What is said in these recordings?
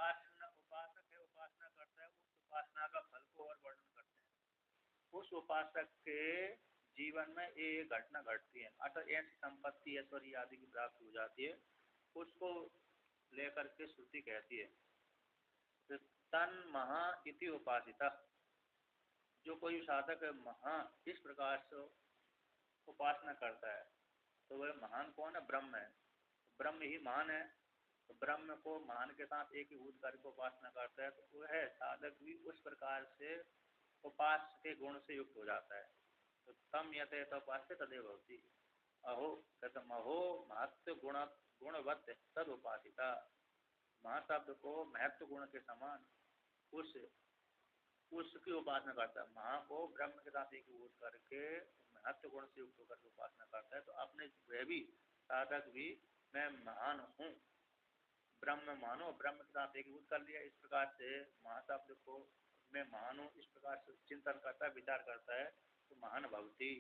उपासक है, उपासना करता है, उस उपासना का फल को और वर्णन करते हैं। उस उपासक के जीवन में ये घटना घटती है, अर्थात ऐसी संपत्ति ऐश्वर्य आदि की प्राप्ति हो जाती है, उसको लेकर के श्रुति कहती है तन महा इति उपासिता। जो कोई साधक महा इस प्रकार से उपासना करता है तो वह महान कौन है? ब्रह्म है। ब्रह्म ही महान है। तो ब्रह्म को महान के साथ एक ही भूत करके उपासना करता है तो वह साधक भी उस प्रकार से उपास के गुण से युक्त हो जाता है। तो तम यथ उपास्य तदेव भवति। अहो कथम अहो महत्व गुणवत् तद उपासिता। महाशब्द को महत्व गुण के समान उसकी उपासना करता है। महा को ब्रह्म के साथ एकीभूत करके महत्व गुण से युक्त होकर उपासना करता है तो अपने वह भी साधक भी मैं महान हूँ, ब्रह्म मानो, ब्रह्म के साथ एकीभूत कर लिया। इस प्रकार से महाशब्द को मैं महान हूँ इस प्रकार से चिंतन करता है, विचार करता है तो महान भवति,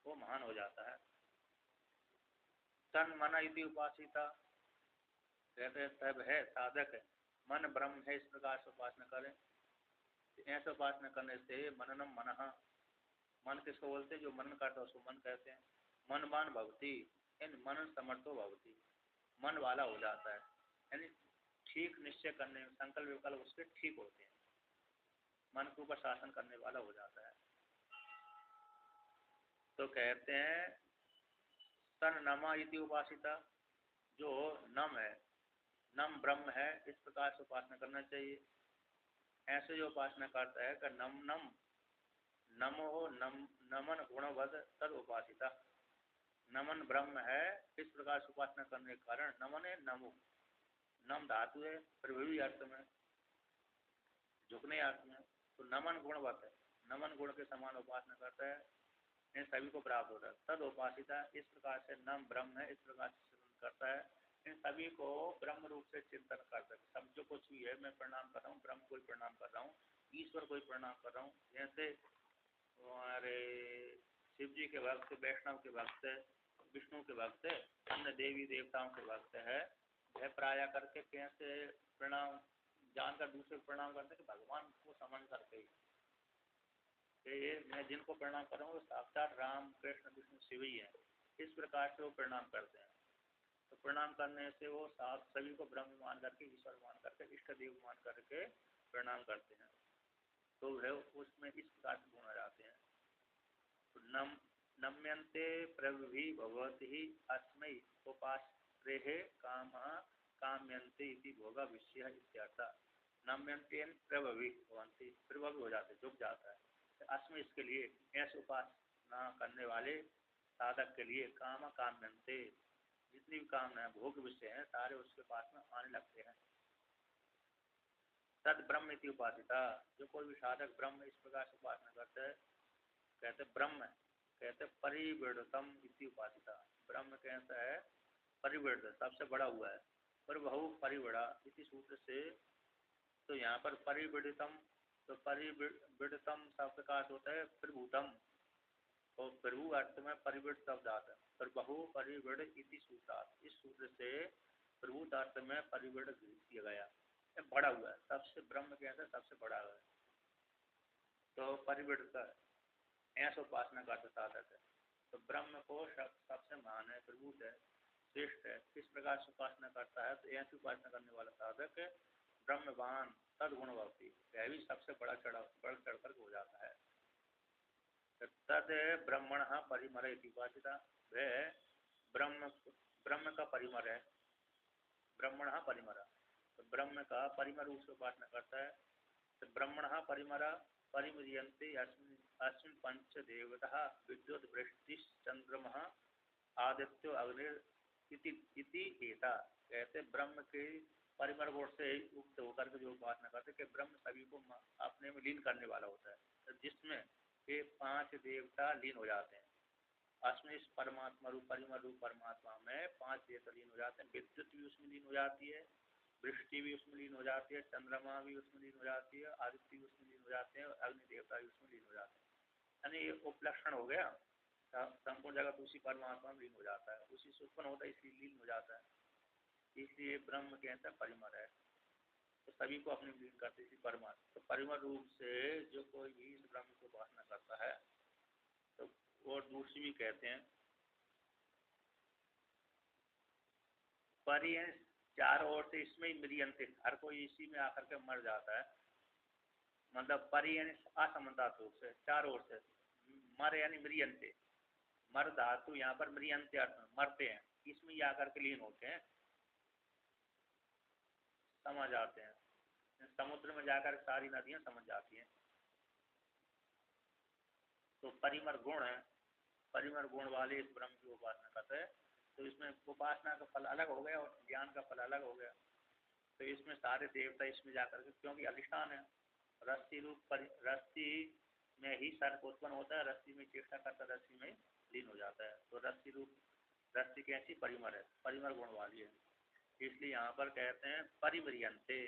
वो महान हो जाता है। तन मन इति उपासिता कहते तब है साधक है मन ब्रह्म है इस प्रकार से उपासना करें। ऐसे उपासना करने से मननम मनः, मन किसको बोलते हैं? जो मनन करता है उसको मन कहते हैं। मनवान भवति यानी मनन समर्थो भवति, मन वाला हो जाता है, यानी ठीक निश्चय करने में संकल्प विकल्प उसके ठीक होते हैं, मन के ऊपर शासन करने वाला हो जाता है। तो कहते हैं तन नमा इति उपासिता, जो नम है, नम ब्रह्म है इस प्रकार से उपासना करना चाहिए। ऐसे जो उपासना करता है कि नम नम नमो नमन गुणवद तद उपासिता, नमन ब्रह्म है इस प्रकार से उपासना करने के कारण, नमन है नमो, नम धातु है प्रभवी अर्थ में, झुकने अर्थ में, तो नमन गुणवत है, नमन गुण के समान उपासना करता है, इन सभी को प्राप्त होता है। तद उपासिता इस प्रकार से नम ब्रह्म है इस प्रकार से चिंतन करता है, इन सभी को ब्रह्म रूप से चिंतन करता है। सब जो कुछ भी है मैं प्रणाम कर रहा हूँ, ब्रह्म को ही प्रणाम कर रहा हूँ, ईश्वर को ही प्रणाम कर रहा हूँ। जैसे हमारे शिव जी के भक्त, वैष्णव के भक्त, विष्णु के भक्त, अन्य देवी देवताओं के भक्त है, वह प्राय करके कैसे प्रणाम जानकर दूसरे को प्रणाम करते कि भगवान को समझ करके ही मैं जिनको प्रणाम कर रहा हूँ वो साक्षात राम कृष्ण विष्णु शिव ही है, इस प्रकार से वो प्रणाम करते हैं। तो प्रणाम करने से वो सभी को ब्रह्म मान करके, ईश्वर मान करके, इष्ट देव मान करके प्रणाम करते हैं। तो वह उसमें इस प्रकार से गुण आ जाते हैं। तो नम्यन्ते प्रभि भगवती अस्मै उपास्त्रेः कामः काम्यन्ते इति भोगा विषय इत्यर्थ। नम्यन्ते प्रभवि भवन्ति, प्रभवि हो जाते, झुक जाता है। अस्मै इसके लिए, ऐसे उपासना करने वाले साधक के लिए, काम काम्यन्ते जितनी भी कामना है भोग विषय है सारे उसके पास में आने लगते हैं। तद ब्रह्म इति उपासिता, जो कोई भी साधक ब्रह्म इस प्रकार से उपासना करते हैं, कहते ब्रह्म है, कहते परिवृढ़तम इति उपासिता। ब्रह्म कहता है परिवृढ़, सबसे बड़ा हुआ है, पर बहु परिवृढ़ा इसी सूत्र से। तो यहाँ पर परिवृढ़तम, तो परिवृढ़तम शब्द का अर्थ होता है प्रभुतम, और प्रभु अर्थ में परिवृढ़ शब्द आता है, पर बहु परिवृढ़ इति सूत्रार्थ, इस सूत्र से प्रभु अर्थ में परिवृढ़ किया गया, बड़ा हुआ है, सबसे ब्रह्म कहते हैं सबसे बड़ा हुआ है। तो परिवृढ़ ऐसा उपासना करता साधक है, तो ब्रह्म को सबसे महान है, प्रभुत है, श्रेष्ठ है, किस प्रकार से उपासना करता है? तो ऐसी उपासना करने वाला साधक ब्रह्मवान तद गुणवती, वह भी सबसे बढ़ चढ़ कर हो जाता है। तद ब्रह्मण परिमर उपासिता, वह ब्रह्म का परिमर है, ब्रह्मण परिमर, तो ब्रह्म का परिमर रूप से उपासना करता है। तो ब्रह्मण परिमरा परिमरियन्ते अस्मिन् पंच देवता विद्युत वृष्टि चंद्रमा आदित्यो अग्निर इति एता, कहते ब्रह्म के परिमर गुण से युक्त होकर के जो उपासना करते कि ब्रह्म सभी को अपने में लीन करने वाला होता है, तो जिसमें ये पांच देवता लीन हो जाते हैं। अस्मिन् इस परमात्मा रूप परिमर रूप परमात्मा में पांच देवता लीन हो जाते हैं, विद्युत भी उसमें लीन हो जाती है, वृष्टि भी उसमें लीन हो जाती है, चंद्रमा भी उसमें लीन हो जाती है, आदित्य भी उसमें लीन हो जाते हैं, और अग्नि देवता भी उसमें लीन हो जाते हैं। यानी ये उपलक्षण हो गया, संपूर्ण जगत उसी परमात्मा में लीन हो जाता है, उसी से उत्पन्न होता है इसलिए लीन हो जाता है, इसलिए ब्रह्म कहता है परिमर है। तो सभी को अपने लीन करते थी परमात्मा। तो परिमर रूप से जो कोई भी इस ब्रह्म को उपासना करता है तो वो दूसरी भी कहते हैं परि चारों ओर से इसमें ही मृियंते, हर कोई इसी में आकर के मर जाता है। मतलब परि यानी असमता रूप से, चारों ओर से, मर यानी मृियंते, मर धातु यहाँ पर मृियंते अर्थ में मरते हैं, इसमें ही आकर के लीन होते हैं, समझ आते हैं। समुद्र में जाकर सारी नदियां समझ जाती हैं। तो परिमर गुण है, परिमर गुण वाले इस ब्रह्म की उपासना करते हैं। तो इसमें उपासना का फल अलग हो गया और ज्ञान का फल अलग हो गया। तो इसमें सारे देवता इसमें जाकर के, क्योंकि अधिष्ठान है, रस्सी रूप रस्सी में ही सर्प उत्पन्न होता है, रस्सी में चेष्टा करता, रस्सी में लीन हो जाता है। तो रस्सी रूप रस्सी कैसी परिमर है, परिमर गुण वाली है, इसलिए यहाँ पर कहते हैं परिमरियंते।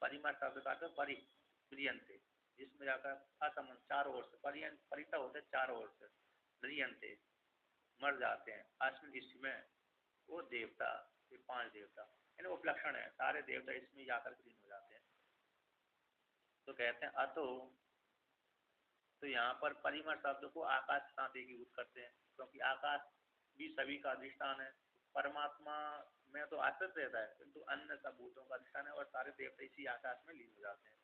परिमर शब्द का तो परिमरियंते, जिसमें जाकर असमन चारों ओर से, परिता होते चारों ओर से, रियंते मर जाते हैं। अश्विन इसमें वो देवता, ये 5 देवता, यानी उपलक्षण है, सारे देवता इसमें जाकर लीन हो जाते हैं। तो कहते हैं अतो, तो यहाँ पर परिमर शब्द को आकाश के साथ एकीभूत करते हैं, क्योंकि आकाश भी सभी का अधिष्ठान है। परमात्मा में तो आश्रित रहता है, किंतु अन्य सब भूतों का अधिष्ठान है और सारे देवता इसी आकाश में लीन हो जाते हैं।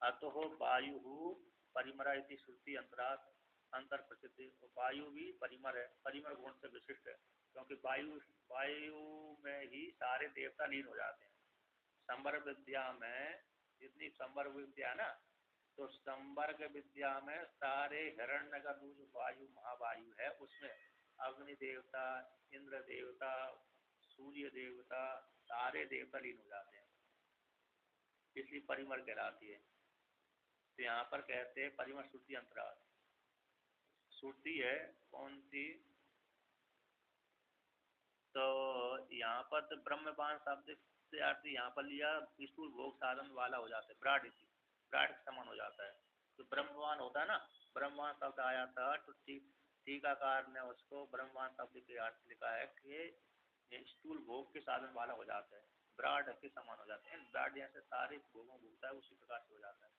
अतो वायु परिमरा इति श्रुति अंतरात अंतर प्रसिद्धि। वायु भी परिमर है, परिमर गुण से विशिष्ट है, क्योंकि वायु में ही सारे देवता लीन हो जाते हैं। संवर्ग विद्या में जितनी संवर्ग विद्या है ना, तो संवर्ग विद्या में सारे हिरण्यगर जो वायु महावायु है उसमें अग्नि देवता, इंद्र देवता, सूर्य देवता, सारे देवता लीन हो जाते हैं, इसलिए परिमर कहलाती है। तो यहाँ पर कहते हैं परिमर श्रुति अंतराल, श्रुति है कौन सी, तो यहाँ पर तो ब्रह्मवान शब्द से अर्थ यहाँ पर लिया स्थूल भोग साधन वाला हो जाता है, ब्राड के समान हो जाता है। तो ब्रह्मवान होता है ना, ब्रह्मवान शब्द आया था, तो टीकाकार ने उसको ब्रह्मवान शब्द के अर्थ लिखा है कि स्थूल भोग के साधन वाला हो जाता है, ब्राड के समान हो जाता है। ब्राड जैसे सारे भोगों भोगता है उसी प्रकार से हो जाता है।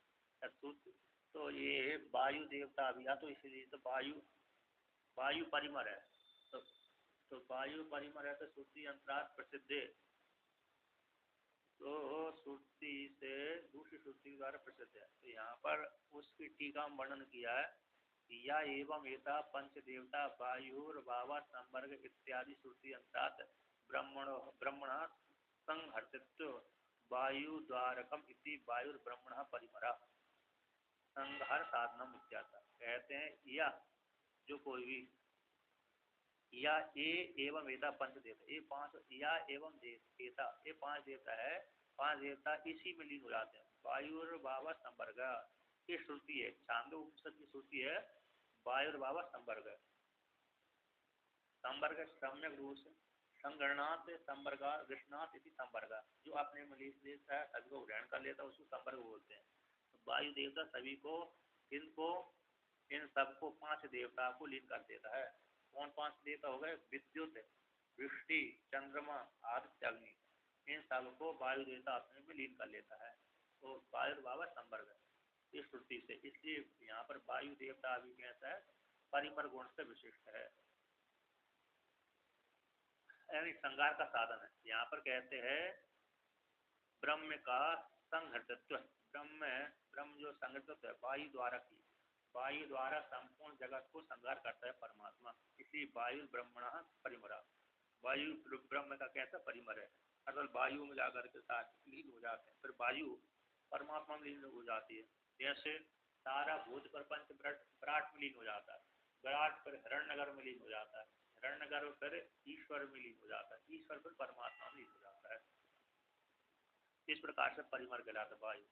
तो ये वायु देवता भी आ, तो इसलिए तो वायु परिमर है। तो वायु परिमर है तो श्रुति अंतराल प्रसिद्ध है, तो श्रुति से दूसरी श्रुति द्वारा प्रसिद्ध है। तो यहाँ पर उसकी टीका में वर्णन किया है, या एवं एता पंच देवता वायुर्भाव संवर्ग इत्यादि श्रुति अंतरात ब्रह्मण संहर्तित्व वायु द्वारकम इति वायुर्ब्रह्मण परिमरा संहार साधनम इत्यादि। कहते हैं या जो कोई भी, या एवं वेता पंच देवता, ये 5 या एवं देवता, ये 5 देवता है, 5 देवता इसी में लीन हो जाते हैं। वायुर्भाव संवर्ग ये श्रुति है, छांदो उपनिषद की श्रुति है, वायुर्भाव संवर्ग, संवर्ग सम्यक रूप से संगणनात् संवर्गा विष्णात् इति संवर्ग, जो अपने में लेता है सभी को ग्रहण कर लेता है उसको संवर्ग बोलते हैं। तो वायु देवता सभी को, इनको इन सबको 5 देवता को लीन कर देता है। कौन 5 देवता हो गए, विद्युत, वृष्टि, चंद्रमा, आदित्य, अग्नि, इन सबको वायु देवता अपने में लीन कर लेता है। तो वायुर्भाव संवर्ग इस श्रुति से, इसलिए यहाँ पर वायु देवता भी कैसा है, परिमर गुण से विशिष्ट है, यानी संगार का साधन है। यहाँ पर कहते हैं ब्रह्म का संघटित्व, ब्रह्म जो संघटित है वायु द्वारा की, वायु द्वारा संपूर्ण जगत को संहार करता है परमात्मा, इसी वायु ब्रह्मण परिमरा, वायु ब्रह्म का कैसा परिमर है, असल वायु में जाकर के साथ लीन हो जाते हैं, फिर वायु परमात्मा में लीन हो जाती है। जैसे सारा भूत प्रपंच विराट में लीन हो जाता है, विराट फिर हिरण्यगर में लीन हो जाता है, हिरण्यगर फिर ईश्वर में लीन हो जाता है, ईश्वर फिर परमात्मा में लीन हो जाता है। इस प्रकार से परिमर कहलाता है वायु।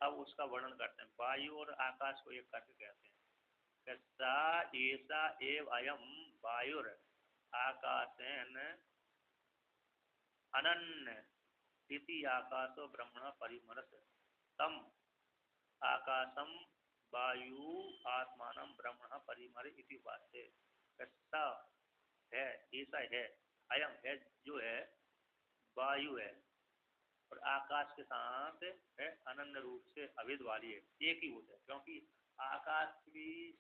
अब उसका वर्णन करते हैं, वायु और आकाश को एक करके कहते हैं, सा ऐसा एव अयम वायुर आकाशेन अनन्य इति आकाशो ब्रह्मण परिमरस तम आकाशम वायु आत्मानं ब्रह्मण परिमर इति उपास्ते। सा है, ऐसा है, अयम है जो है, वायु है, और आकाश के साथ है अनन्य रूप से अभेद वाली है, एक ही होता है। क्योंकि आकाश भी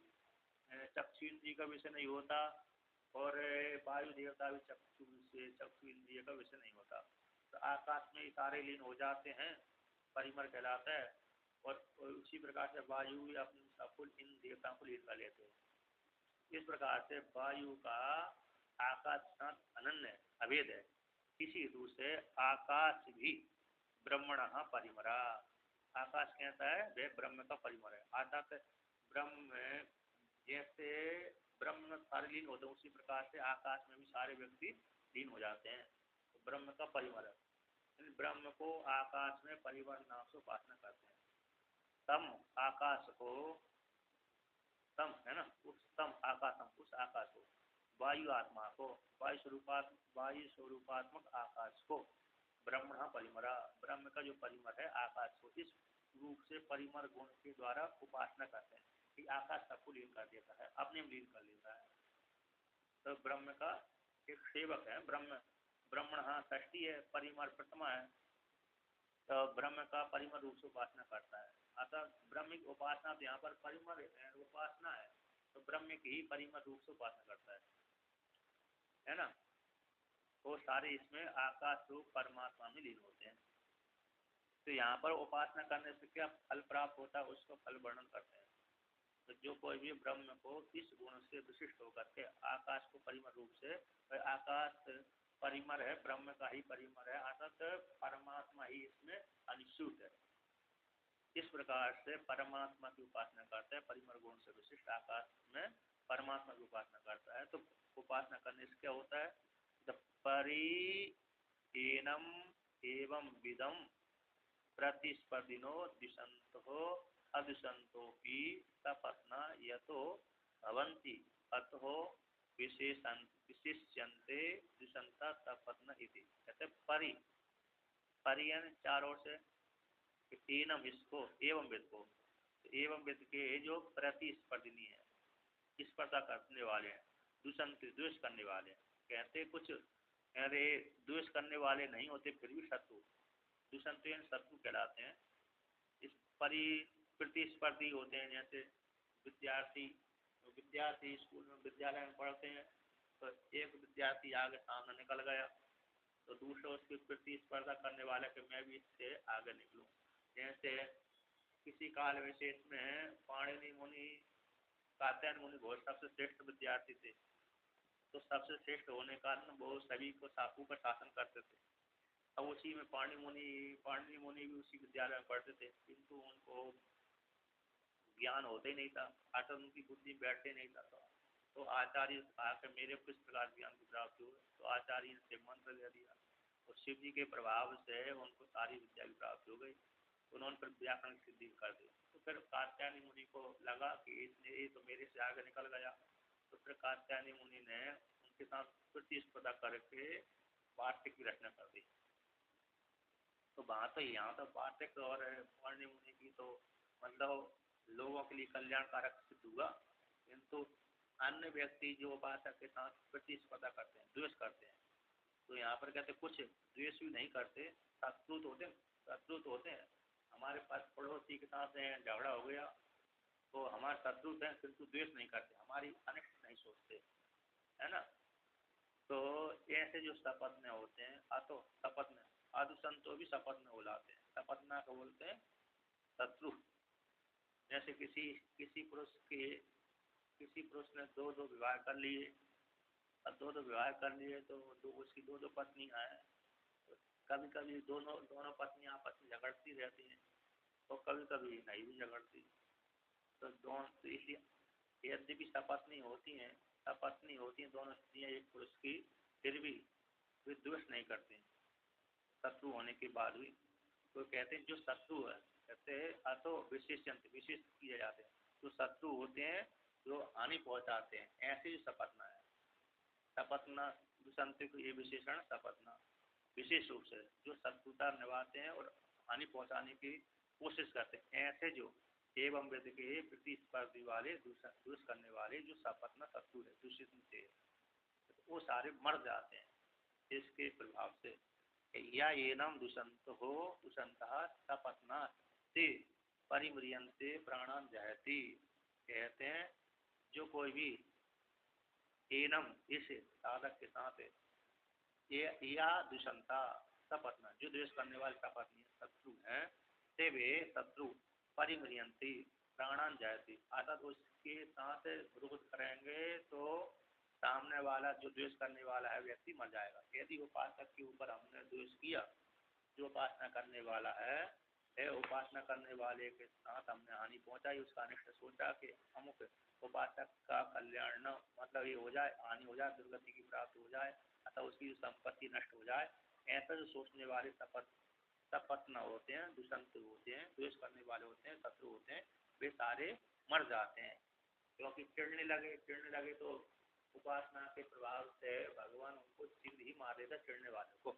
चक्षु इंद्रिय का विषय नहीं होता और वायु देवता भी चक्षु इंद्रिय का विषय नहीं होता। तो आकाश में सारे लीन हो जाते हैं, परिमर कहलाता है। और उसी प्रकार से वायु भी अपने सबको इन देवताओं को लीन कर लेते हैं। इस प्रकार से वायु का आकाश के साथ अनन्य अभेद है। इसी हेतु से आकाश भी ब्रह्मण परिमरा, आकाश कहता है वह ब्रह्म का परिमर है। अर्थात ब्रह्म में जैसे ब्रह्म में सारे लीन होते हैं, उसी प्रकार से आकाश में भी सारे व्यक्ति लीन हो जाते हैं। तो ब्रह्म का परिमर है। ब्रह्म को आकाश में परिवर नाम से उपासना करते हैं। तम आकाश को, तम है ना, उस तम आकाशम, उस आकाश को, वायु आत्मा को, वायु स्वरूपात्मक आकाश को ब्रह्मण परिमरा, ब्रह्म का जो परिमर है आकाश को, इस रूप से परिमर गुण के द्वारा उपासना करते हैं कि आकाश सबको लीन कर देता है, अपने में लीन कर लेता है। तो ब्रह्म का एक सेवक है ब्रह्म। ब्रह्मण षष्ठी है, परिमर प्रथमा है। तो ब्रह्म का परिमर रूप से उपासना करता है। अतः ब्रह्म की उपासना तो यहाँ पर परिमर उपासना है, तो ब्रह्म की ही परिमर रूप से उपासना करता है ना। तो सारे इसमें आकाश रूप परमात्मा में लीन होते हैं। तो यहाँ पर उपासना करने से क्या फल प्राप्त होता है, उसका फल वर्णन करते हैं। तो जो कोई भी ब्रह्म को इस गुण से विशिष्ट होकर के आकाश को परिमर रूप से, आकाश परिमर है, ब्रह्म का ही परिमर है, अर्थात परमात्मा ही इसमें अनिश्चित है। इस प्रकार से परमात्मा की उपासना करता है, परिमर गुण से विशिष्ट आकाश में परमात्मा की उपासना करता है। तो उपासना करने से क्या होता है, परिणम एवं विदम प्रतिस्पर्धिनो दिशंतो अदिशंतोपि तपस्ना यतो भवन्ति अतो विशिष्यन्ते दिशंता तपस्ना इति। कहते परि, परियन चार ओर से एनम, इसको एवं वेद को, एवं वेद के जो प्रतिस्पर्धिनी है, स्पर्धा करने वाले हैं, दुष्यंत द्वेष करने वाले हैं। कहते कुछ अरे द्वेष करने वाले नहीं होते फिर भी शत्रु, दुष्यंत शत्रु कहलाते हैं। इस प्रतिस्पर्धी होते हैं, जैसे विद्यार्थी, विद्यार्थी स्कूल में विद्यालय में पढ़ते हैं, तो एक विद्यार्थी आगे सामने निकल गया तो दूसरा उसकी प्रतिस्पर्धा करने वाला कि मैं भी इससे आगे निकलूं। जैसे किसी काल विशेष में पाणिनि मुनि, कात्यायन मुनि बहुत सबसे श्रेष्ठ विद्यार्थी थे। तो सबसे श्रेष्ठ होने के कारण वो सभी को सापू पर शासन करते थे। अब उसी में पाणिनि मुनि भी उसी विद्यालय में पढ़ते थे, किंतु उनको ज्ञान होते ही नहीं था, अर्थात उनकी बुद्धि बैठते नहीं था। तो आचार्य आकर मेरे को इस प्रकार ज्ञान की प्राप्ति हुई, तो आचार्य से मंत्र दे दिया और शिव जी के प्रभाव से उनको सारी विद्या की प्राप्ति हो गई। उन्होंने फिर व्याकरण की सिद्धि कर दी। तो फिर कात्यायनी मुनि को लगा कि इसने तो मेरे से आगे निकल गया। तो फिर कात्यायनी मुनि ने उनके साथ प्रतिस्पर्धा करके वार्तिक की रचना कर दी। तो बात तो यहाँ तो वार्तिक और पाणिनि मुनि की तो मतलब लोगों के लिए कल्याणकारक सिद्ध हुआ, किंतु अन्य व्यक्ति जो उपासक के साथ प्रतिस्पर्धा करते हैं, द्वेष करते हैं, तो यहाँ पर कहते कुछ द्वेष भी नहीं करते, शत्रु होते हैं। हमारे पास पड़ोसी के साथ झगड़ा हो गया तो हमारे शत्रु हैं, किंतु द्वेष नहीं करते, हमारी अनिष्ट नहीं सोचते, है ना। तो ऐसे जो शपथ में होते हैं, तो शपथ में आदि संतो भी शपथ में बुलाते हैं, शपथना को बोलते हैं शत्रु। जैसे किसी पुरुष ने दो विवाह कर लिए, अब दो विवाह कर लिए तो उसकी दो पत्नियां हैं। तो कभी कभी दोनों पत्नियां आपस में झगड़ती रहती हैं और कभी कभी नहीं भी झगड़ती। तो दोनों इसलिए यद्यपि सपत्नी होती हैं दोनों स्त्रियां एक पुरुष की, फिर भी वे द्वेष नहीं करते शत्रु होने के बाद भी। तो कहते हैं जो शत्रु है, कहते हैं अतो विशेष किए जाते हैं, जो शत्रु होते हैं जो हानि पहुंचाते हैं, ऐसे ही सपत्ना है। सपत्ना दुष्यंत को ये विशेषण सपत्ना, विशेष रूप से जो शत्रुता निभाते हैं और हानि पहुंचाने की कोशिश करते हैं, ऐसे जो एवं वेद के प्रतिस्पर्धी वाले दुष्ट करने वाले जो सपत्ना शत्रु है, दूषित से वो सारे मर जाते हैं इसके प्रभाव से। या एनम दुषंत हो दुषंत तपतना ते परिम्रियंते प्राणान जहती। कहते हैं जो कोई भी एनम इस साधक के साथ ये या दुषंता तपतना जो द्वेष करने वाले तपत्नी शत्रु हैं ते वे शत्रु परिम्रियंती प्राणान जयती अर्थात उसके साथ विरोध करेंगे तो सामने वाला जो द्वेष करने वाला है व्यक्ति मर जाएगा। यदि उपासक के ऊपर हमने द्वेष किया, जो उपासना करने वाला है उपासना करने वाले के साथ हमने हानि पहुंचाई, उसका अनिष्ट सोचा कि अमुक उपासक का कल्याण न मतलब ये हो जाए, हानि हो जाए, दुर्गति की प्राप्त हो जाए अथवा उसकी संपत्ति नष्ट हो जाए, ऐसा जो सोचने वाले तपस्ना होते हैं, दुष्यंत होते हैं, द्वेष करने वाले होते हैं, शत्रु होते हैं, वे सारे मर जाते हैं। क्योंकि चिढ़ने लगे तो उपासना के प्रभाव से भगवान उनको शीघ्र ही मार देता चिढ़ने वाले को।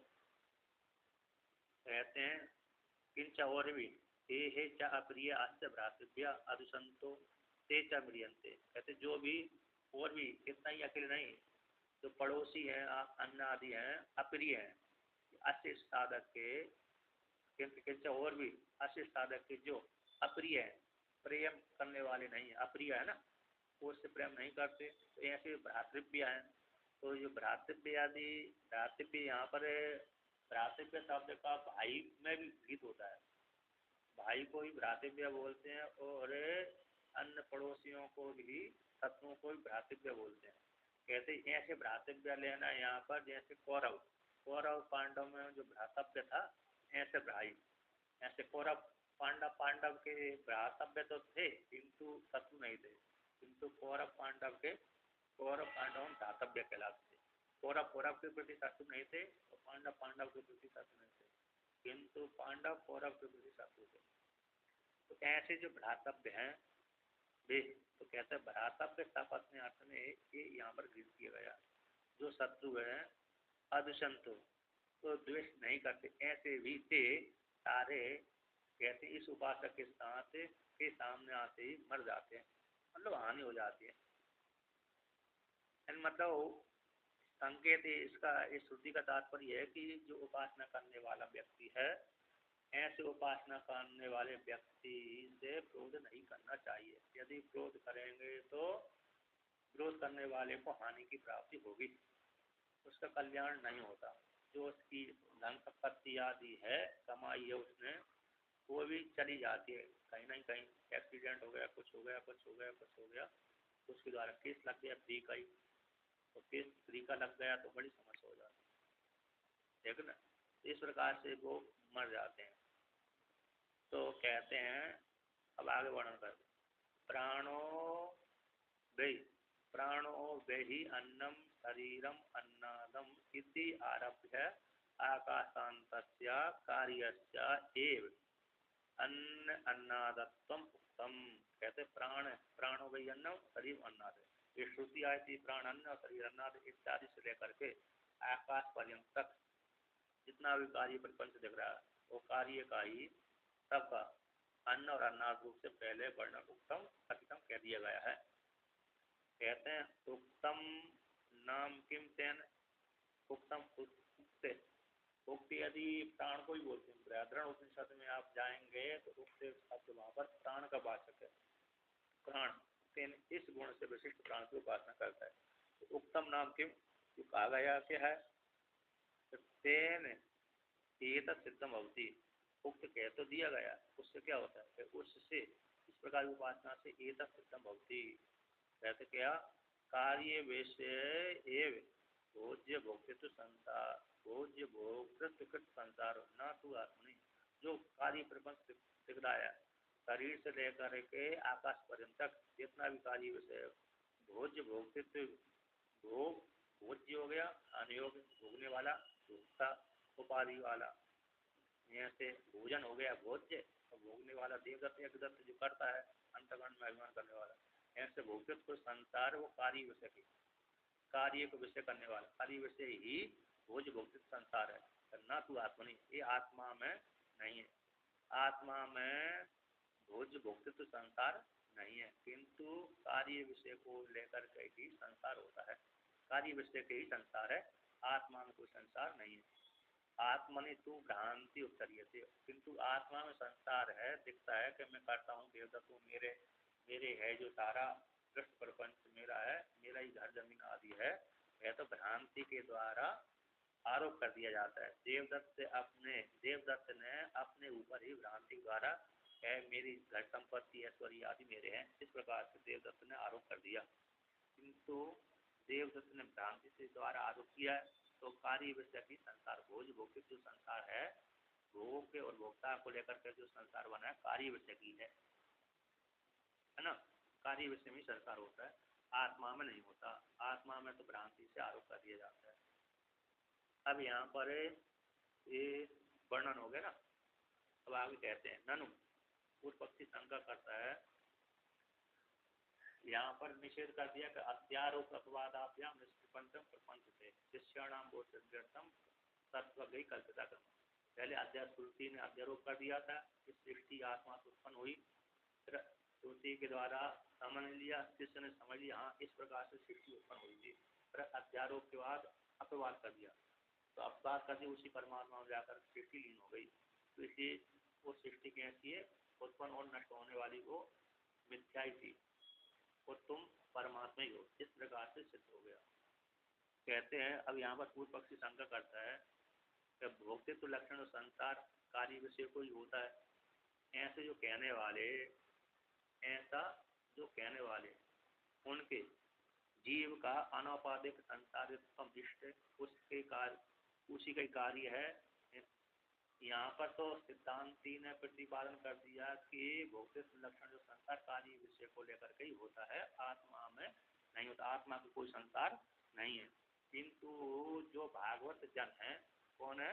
कहते हैं किंच और भी हे च अप्रिय आस्य भ्रातृभ्य अदुसंतो ते च म्रियन्ते। कहते जो भी और भी इतना ही अकेले नहीं, जो पड़ोसी हैं अन्न आदि हैं अप्रिय हैं अस्य साधक के किंच और भी अस्य साधक के जो अप्रिय है प्रेम करने वाले नहीं है, अप्रिय है ना, वो उससे प्रेम नहीं करते, तो ऐसे भ्रातृव्य हैं। तो जो भ्रातृव्य आदि भ्रातृव्य यहाँ पर भ्रातृव्य शब्द का भाई में भी गीत होता है, भाई को ही भ्रातृव्य बोलते हैं और अन्य पड़ोसियों को भी शत्रुओं को भी भ्रातृव्य बोलते हैं। कहते ऐसे भ्रातृव्य लेना यहाँ पर जैसे कौरव पांडव में जो भ्रातव्य था ऐसे भाई, ऐसे कौरव पांडव के भ्रातव्य तो थे किंतु शत्रु नहीं थे, किंतु कौरव पांडव भ्रातव्य कहलाते थे। कौरव के प्रति शत्रु नहीं थे और पांडव के प्रति शत्रु नहीं थे, किंतु पांडव कौरव के प्रति शत्रु थे। तो ऐसे जो भ्रातव्य हैं वे, तो कहते हैं भ्रातव्य अपने अर्थ में ये यहाँ पर गृहित किया गया। जो शत्रु है अदुषंतो तो द्वेष नहीं करते, ऐसे भी थे सारे कहते इस उपासक के साथ के सामने आते ही मर जाते हैं, मतलब हानि हो जाती है। मतलब संकेत इसका इस श्रुति का तात्पर्य है कि जो उपासना करने वाला व्यक्ति है ऐसे उपासना करने वाले व्यक्ति से क्रोध नहीं करना चाहिए। यदि क्रोध करेंगे तो विरोध करने वाले को हानि की प्राप्ति होगी, उसका कल्याण नहीं होता। जो उसकी धन संपत्ति आदि है कमाई है उसने वो भी चली जाती है, कहीं ना कहीं एक्सीडेंट हो गया, कुछ हो गया, उसके द्वारा केस लग गया फ्री का ही, तो केस फ्री का लग गया तो बड़ी समस्या हो जाती है, ठीक ना। इस प्रकार से वो मर जाते हैं। तो कहते हैं अब आगे वर्णन कर प्राणो वही अन्नम शरीरम अन्नादम इति आरभ्य आकाशान्तस्य कार्यस्य एव अन्न अन्नादत्वम उत्तम। कहते प्राणो वही अन्नम शरीर अन्नाद, ये श्रुति आई थी प्राण अन्न और शरीर अन्नाद इत्यादि से लेकर के आकाश पर्यंत तक जितना भी कार्य प्रपंच दिख रहा है वो कार्य का ही सबका अन्न और अन्नाद रूप से पहले वर्णन उत्तम कथितम कह दिया गया है। कहते हैं उत्तम नाम किम तेन उत्तम उक्त यदि प्राण को ही बोलते हैं, बृहद्रन उपनिषद में आप जाएंगे तो उक्त शब्द वहां पर प्राण का वाचक है। प्राण तेन इस गुण से विशिष्ट प्राण की उपासना करता है। तो उत्तम नाम किम जो कहा गया क्या है, तेन एतत् सिद्धम भवति, उक्त कह तो दिया गया, उससे क्या होता है, उससे इस प्रकार की उपासना से एतत् सिद्धम भवति। कहते क्या कार्य विषय एव भोज्य भोक्तृत्व संसार, भोज्य भोक्तृत्व संसार न तू आत्मनि। जो कार्य प्रपंच दिख रहा है शरीर से लेकर के आकाश पर्यंत तक जितना भी कार्य विषय भोज्य भोक्तृत्व, भोज्य हो गया अनियोग भोगने वाला, भोक्ता उपाधि वाला, यहाँ से भोजन हो गया भोज्य और भोगने वाला देवदत्त यज्ञदत्त जो करता है अंतगण में अभिमान करने वाला, ऐसे भोक्तृत्व संसार वो कार्य विषय की कार्य को विषय करने वाला कार्य विषय ही भोज भोक्तृत्व संसार है। न तू आत्मनि, ये आत्मा में नहीं है, आत्मा में भोज भोक्तृत्व संसार नहीं है, किंतु कार्य विषय को लेकर के ही संसार होता है, कार्य विषय के ही संसार है, आत्मा में कोई संसार नहीं है। आत्मनि तू भ्रांति उत्तरीयते, किंतु आत्मा में संसार है, दिखता है कि मैं करता हूँ, देवदत्त हूँ, मेरे मेरे है जो सारा दृष्ट प्रपंच मेरा है, मेरा ही घर जमीन आदि है, यह तो भ्रांति के द्वारा आरोप कर दिया जाता है। देवदत्त ने अपने ऊपर ही भ्रांति द्वारा है मेरी घर संपत्ति ऐश्वर्य आदि मेरे हैं, इस प्रकार से देवदत्त ने आरोप कर दिया। किंतु देवदत्त ने भ्रांति से द्वारा आरोप किया, तो कार्य विषय की संसार भोज भोक्तिक जो संसार है, भोग और भोक्ता को लेकर के जो संसार बना है कार्य विषय की है ना, कार्य विषय में संसार होता है, आत्मा में नहीं होता। आत्मा में तो भ्रांति से आरोप कर दिया जाता है। अब यहाँ पर ये वर्णन हो गया ना, अब आगे कहते हैं ननु, पूर्व पक्षी शंका करता है, यहाँ पर निषेध कर दिया कि अध्यारोप अपवादाभ्याम निष्प्रपंचम प्रपंच से शिष्याणाम बोधम तत्व गई कल्पिता क्रम। पहले अध्याश्रुति ने अध्यारोप कर दिया था कि सृष्टि आत्मा से उत्पन्न हुई, फिर श्रुति के द्वारा समझ लिया, शिष्य ने समझ लिया हाँ इस प्रकार से सृष्टि उत्पन्न हुई थी, फिर अध्यारोप के बाद अपवाद कर दिया, तो अपवाद कर दिया उसी परमात्मा में जाकर सृष्टि लीन हो गई। तो इसलिए वो सृष्टि कैसी है, उत्पन्न और नष्ट होने वाली वो मिथ्या ही थी और तुम परमात्मा ही हो, इस प्रकार से सिद्ध हो गया। कहते हैं अब यहाँ पर पूर्व पक्षी शंका करता है कि भोक्तित्व लक्षण और संसार कार्य विषय को ही होता है, ऐसे जो कहने वाले उनके जीव का अनौपाधिक संसारित्व इष्ट उसके कार्य उसी का कार्य है। यहाँ पर तो सिद्धांती ने प्रतिपादन कर दिया कि भौतिक लक्षण जो संसार कार्य विषय को लेकर के ही होता है, आत्मा में नहीं होता, आत्मा का कोई संसार नहीं है। किंतु जो भागवत जन है, कौन है?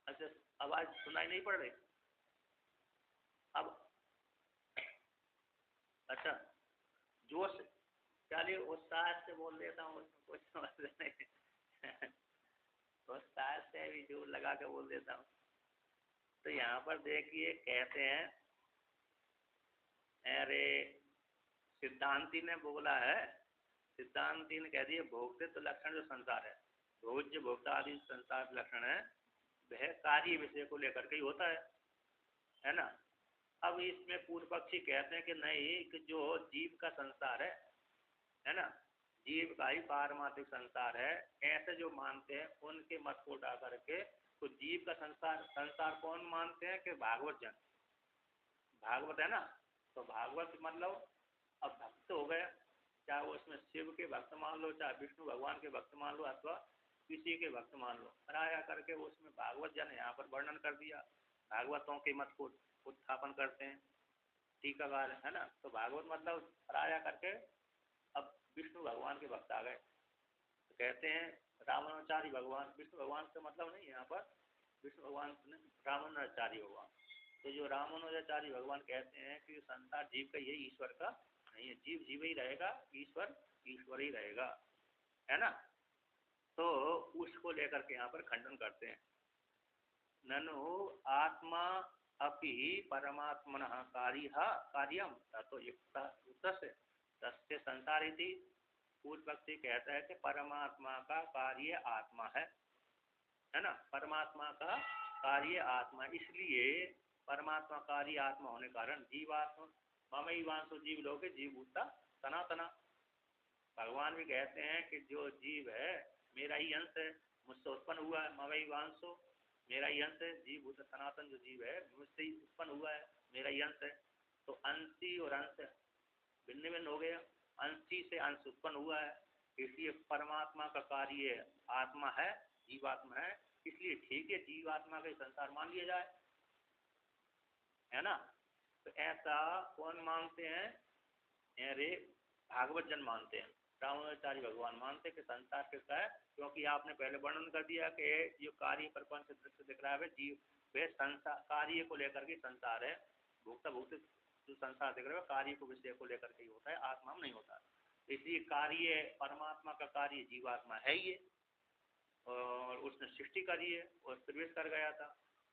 अच्छा आवाज सुनाई नहीं पड़ रही अब? अच्छा जोश, चलिए उत्साह से बोल देता हूँ, उसमें कुछ समझ नहीं उत्साह से भी जोर लगा के बोल देता हूँ। तो यहाँ पर देखिए कहते हैं, अरे सिद्धांती ने बोला है, सिद्धांती ने कह दिया भोक्तित्व लक्षण जो संसार है, भोज्य भोक्ता आदि संसार लक्षण है, वह कार्य विषय को लेकर के ही होता है ना। अब इसमें पूर्व पक्षी कहते हैं कि नहीं, कि जो जीव का संसार है ना, जीव का ही पारमार्थिक संसार है, ऐसे जो मानते हैं उनके मत को उठा करके तो जीव का संसार कौन मानते हैं कि भागवत जन, भागवत है ना, तो भागवत मतलब अब भक्त हो गया, चाहे वो उसमें शिव के भक्त मान लो, चाहे विष्णु भगवान के भक्त मान लो, अथवा किसी के भक्त मान लो, पराया करके उसमें भागवत जन यहाँ पर वर्णन कर दिया, भागवतों के मत को उत्थापन करते हैं टीकाकार है ना। तो भागवत मतलब पराया करके अब विष्णु भगवान के भक्त आ गए, तो कहते हैं रामानुचारी भगवान, विष्णु भगवान का मतलब नहीं यहाँ पर विष्णु भगवान, रामानुचारी भगवान। तो जो रामानुजाचार्य भगवान कहते हैं कि संसार जीव का, ये ईश्वर का नहीं है, जीव जीव ही रहेगा, ईश्वर ईश्वर ही रहेगा, है ना। तो उसको लेकर के यहाँ पर खंडन करते हैं, ननु आत्मा अपि परमात्मनः कार्यम तो युक्त तस्य संसारिति। पूर्व पक्षी कहता है कि परमात्मा का कार्य आत्मा है ना, परमात्मा का कार्य आत्मा, इसलिए परमात्मा कार्य आत्मा होने कारण जीवात्मा ममई वांसो जीव लोग जीव भूता सनातना। भगवान भी कहते हैं कि जो जीव है मेरा ही अंश है, मुझसे उत्पन्न हुआ है, ममई वांसो मेरा ही अंश है, जीव भूत सनातन जो जीव है मुझसे ही उत्पन्न हुआ है, मेरा ही अंश है। तो अंशी और अंश भिन्न भिन्न हो गया, अंशी से अंश उत्पन्न हुआ है, इसलिए परमात्मा का कार्य आत्मा है, जीवात्मा है, इसलिए ठीक है जीवात्मा का संसार मान लिया जाए, है ना। तो ऐसा कौन मानते हैं? अरे भागवत जन मानते हैं, रामानुजाचार्य भगवान मानते कि संसार किसका है, क्योंकि आपने पहले वर्णन कर दिया कि जो कार्य प्रपंच दृश्य दिख रहा है जीव वे संसार कार्य को लेकर के संसार है, भोक्ता भोक्ता जो संसार दिख रहा है कार्य को विषय को लेकर के ही होता है, आत्मा में नहीं होता। इसलिए कार्य परमात्मा का कार्य जीवात्मा है ही, और उसने सृष्टि करी है और प्रवेश कर गया था।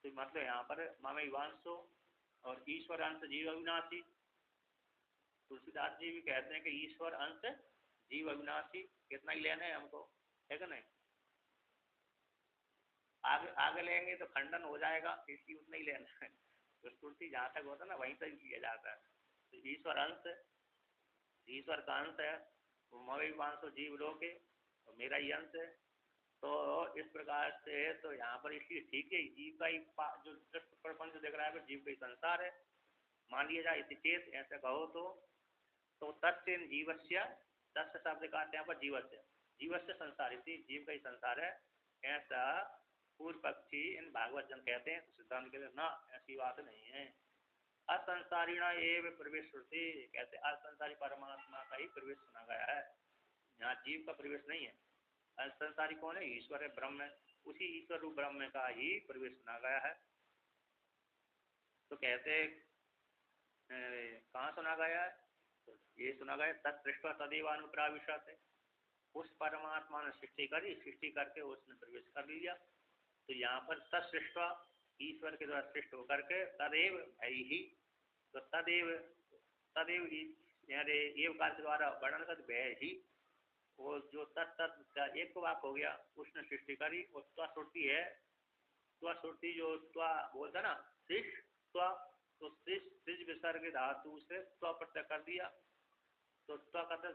तो मतलब यहाँ पर ममई वांसो और ईश्वर अंश जीव अविनाशी। तुलसीदास जी भी कहते हैं कि ईश्वर अंश जीव अविनाशी, कितना ही लेना है हमको, है कि नहीं। आगे आगे लेंगे तो खंडन हो जाएगा, इसकी उतना ही लेना है। तो स्फूर्ति जहाँ तक होता है ना वहीं तक लिया जाता है। तो ईश्वर अंश, ईश्वर का अंश है, मवे वांसो जीव लोके, तो मेरा ही अंश है। तो इस प्रकार से तो यहाँ पर इसलिए ठीक है, जीव का ही जो दृष्ट प्रपंच दिख रहा है जीव का ही संसार है, मान लिया जाए। इति चेत, ऐसा कहो तो तस्य जीवस्य, तस्य शब्द का यहाँ पर जीवस्य, जीवस्य संसार, इसी जीव का ही संसार है, ऐसा पूर्व पक्षी इन भागवत जन कहते हैं। सिद्धांत के लिए ना, ऐसी बात नहीं है। असंसारिणा एव प्रवेश श्रुति, कहते असंसारी परमात्मा का ही प्रवेश सुना गया है, यहाँ जीव का प्रवेश नहीं है। असंसारी कौन है? ईश्वर है, ब्रह्म है, उसी ईश्वर रूप ब्रह्म का ही प्रवेश सुना गया है। तो कहते कहाँ सुना गया है? तो ये सुना गया तत्सृष्टा तदेवानुप्राविशत, उस परमात्मा ने सृष्टि करी, सृष्टि करके उसने प्रवेश कर लिया। तो यहाँ पर तत्सृष्टा, ईश्वर के द्वारा सृष्ट होकर के, तदेव है ही, तो तदेव तदेव एव काल के द्वारा वर्णन कर भय ही, वो जो तत्त का एक वाक हो गया, उसने सृष्टि करी। और त्वा सुरती है, त्वा सुरती जो त्वा बोलता ना सृष त्वा, तो सृज विसर्ग धातु से त्वा प्रत्यय कर दिया। तो त्वा का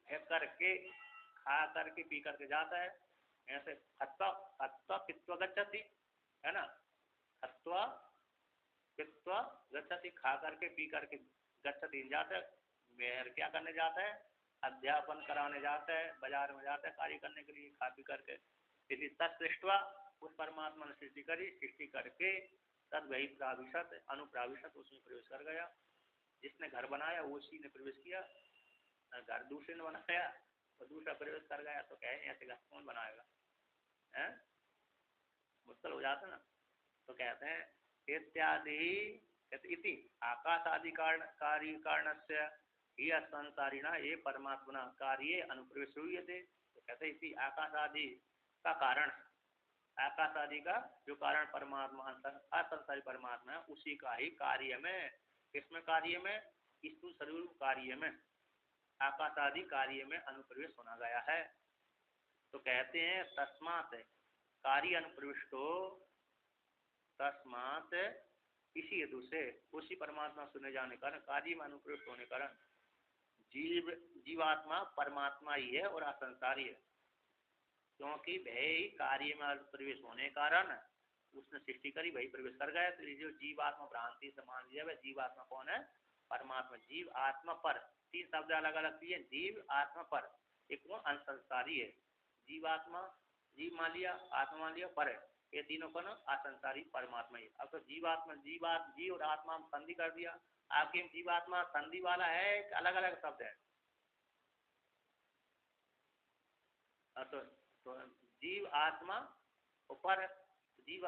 है करके, खा करके पी करके जाता है, ऐसे हत्वा हत्वा पित्वा गच्छति, है ना, हत्वा पित्वा गच्छति, खा करके पी करके गच्छति जाता है। मेहर क्या करने जाता है? अध्यापन कराने जाता है, बाजार में जाता है कार्य करने के लिए, खा पी करके। यदि तत्सृष्टवा, उस परमात्मा ने सृष्टि करी, सृष्टि करके तद वही प्राविशत, अनुप्राविशत, उसमें प्रवेश कर गया। जिसने घर बनाया उसी ने प्रवेश किया, घर दूसरे ने बनाया तो दूसरा प्रवेश कर गया। तो कहे ऐसे घर कौन बनाएगा, है मुश्किल हो जाता ना। तो कहते हैं इत्यादि इति आकाश आदि कारण से ही असंसारिणा ये परमात्मा कार्य अनुप्रवेश हुए थे। तो कहते इसी आकाश आदि का कारण, आकाश आदि का जो कारण परमात्मा असंसारी परमात्मा है, उसी का ही कार्य में, किसमें कार्य में? स्थूल शरीर कार्य में, आकाश आदि कार्य में अनुप्रवेश होना गया है। तो कहते हैं तस्मात् कार्य अनुप्रविष्टो, तस्मात् इसी हेतु से, उसी परमात्मा सुने जाने कारण, कार्य में अनुप्रविष्ट होने कारण जीवात्मा परमात्मा ही है और असंसारी है। क्योंकि वही कार्य में प्रवेश होने कारण उसने सृष्टि करी, वही प्रवेश कर गया। तो ये जो जीवात्मा भ्रांति से मान लिया, वह जीवात्मा कौन है? परमात्मा। जीव आत्मा पर, तीन शब्द अलग अलग दिए, जीव आत्मा पर, एक वो असंसारी है। जीवात्मा, जीव मान लिया, आत्मा मान लिया, पर है, ये तीनों को ना असंसारी परमात्मा ही। अब तो जीवात्मा, जीव और आत्मा में संधि कर दिया। आपके जीवात्मा संधि वाला है, अलग अलग शब्द है? तो जीव आत्मा ऊपर जीव,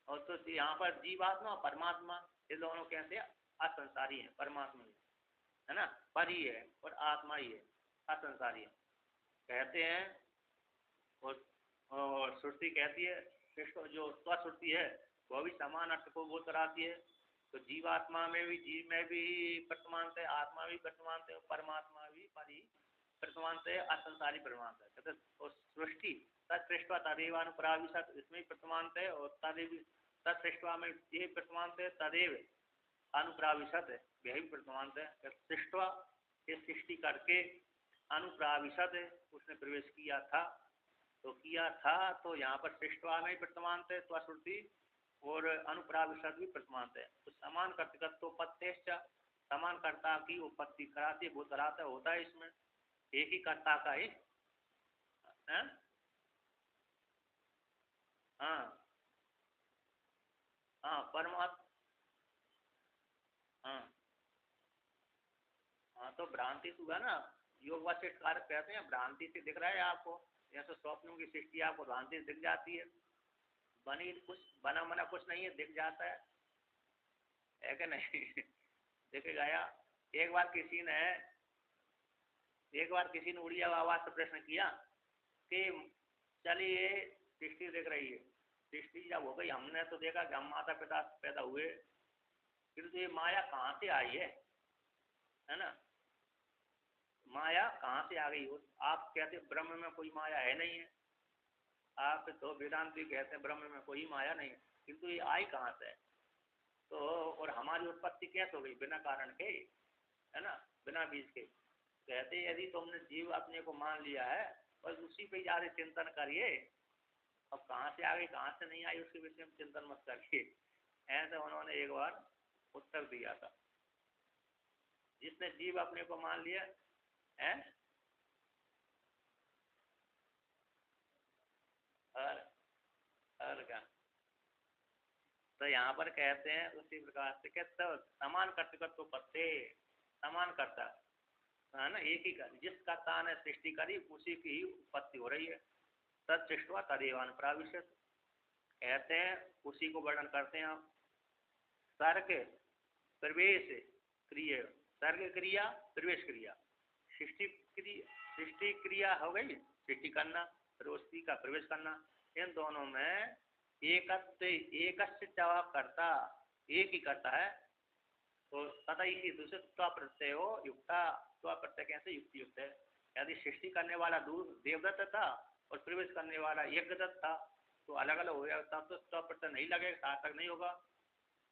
और तो यहाँ पर जीवात्मा परमात्मा ये दोनों कैसे असंसारी है, परमात्मा ही है ना, पर ही है और आत्मा ही है, असंसारी है कहते हैं। और श्रुति कहती है, कृष्ण जो स्वश्रुति है वो भी समान अर्थ को बोध कराती है। तो जीवात्मा में भी, जीव में भी वर्तमान है, आत्मा भी वर्तमान है, परमात्मा भी परि वर्तमान है, असंसारी परमात्मा है। कहते सृष्टि तत्सृष्टवा तदेवानुप्राविशत, इसमें वर्तमान है, और तदेव तत्सृष्टवा में ये वर्तमान है, तदेव अनुप्राविशत है, यही वर्तमान है। सृष्टवा ये सृष्टि करके, अनुप्राविशत उसने प्रवेश किया था, तो किया था, तो यहाँ पर सृष्टवा में वर्तमान है तो श्रुति, और अनुप्राविशत भी वर्तमान है। तो समान कर्तृत्वोपत्ति, समान कर्ता की उत्पत्ति कराती, वो कराता होता है, इसमें एक ही कर्ता का ही है। हाँ हाँ परमात्मा, हाँ हाँ, तो भ्रांति हुआ ना, योग वासिष्ठ कारक कहते हैं भ्रांति से दिख रहा है आपको, जैसे स्वप्नों की सृष्टि आपको भ्रांति से दिख जाती है, बनी कुछ बना मना कुछ नहीं है, दिख जाता है कि नहीं? देखे गया। एक बार किसी ने उड़िया आवाज से प्रश्न किया कि चलिए सृष्टि दिख रही है, सृष्टि जब हो गई, हमने तो देखा कि हम माता पिता पैदा हुए, फिर तो ये माया कहाँ से आई है ना? माया कहाँ से आ गई हो? आप कहते ब्रह्म में कोई माया है नहीं है, आप तो वेदांती कहते हैं ब्रह्म में कोई माया नहीं है, किंतु ये आई कहाँ से? तो और हमारी उत्पत्ति कैसे हो गई? बिना कारण के, है ना, बिना बीज के। कहते यदि तुमने जीव अपने को मान लिया है, बस उसी पे ज्यादा चिंतन करिए। अब कहाँ से आ गई कहाँ से नहीं आई उसके विषय में चिंतन मत करिए। ऐसे उन्होंने एक बार उत्तर दिया था। जिसने जीव अपने को मान लिया है, और क्या, तो यहाँ पर कहते हैं उसी प्रकार से कहते समान कर्तृत्व पत्ते, समान कर्ता है ना, एक ही कर, जिस कर्ता ने सृष्टि करी उसी की ही उत्पत्ति हो रही है। तद सृष्टवा तदेवान प्राविशत, कहते हैं उसी को वर्णन करते हैं आप। सर्ग प्रवेश क्रिया, सर्ग क्रिया प्रवेश क्रिया, सृष्टि क्रिया हो गई, सृष्टि करना, फिर उसी का प्रवेश करना। इन दोनों में एकस्य करता, एक ही करता है। तो तथा इसी दूसरे त्व प्रत्यय हो युक्ता, त्व प्रत्यय कैसे युक्ति युक्त है। यदि सृष्टि करने वाला दूर देवदत्त था और प्रवेश करने वाला यज्ञदत्त था, तो अलग अलग हो गया, तब तो त्व प्रत्यय नहीं लगेगा, सार्थक नहीं होगा।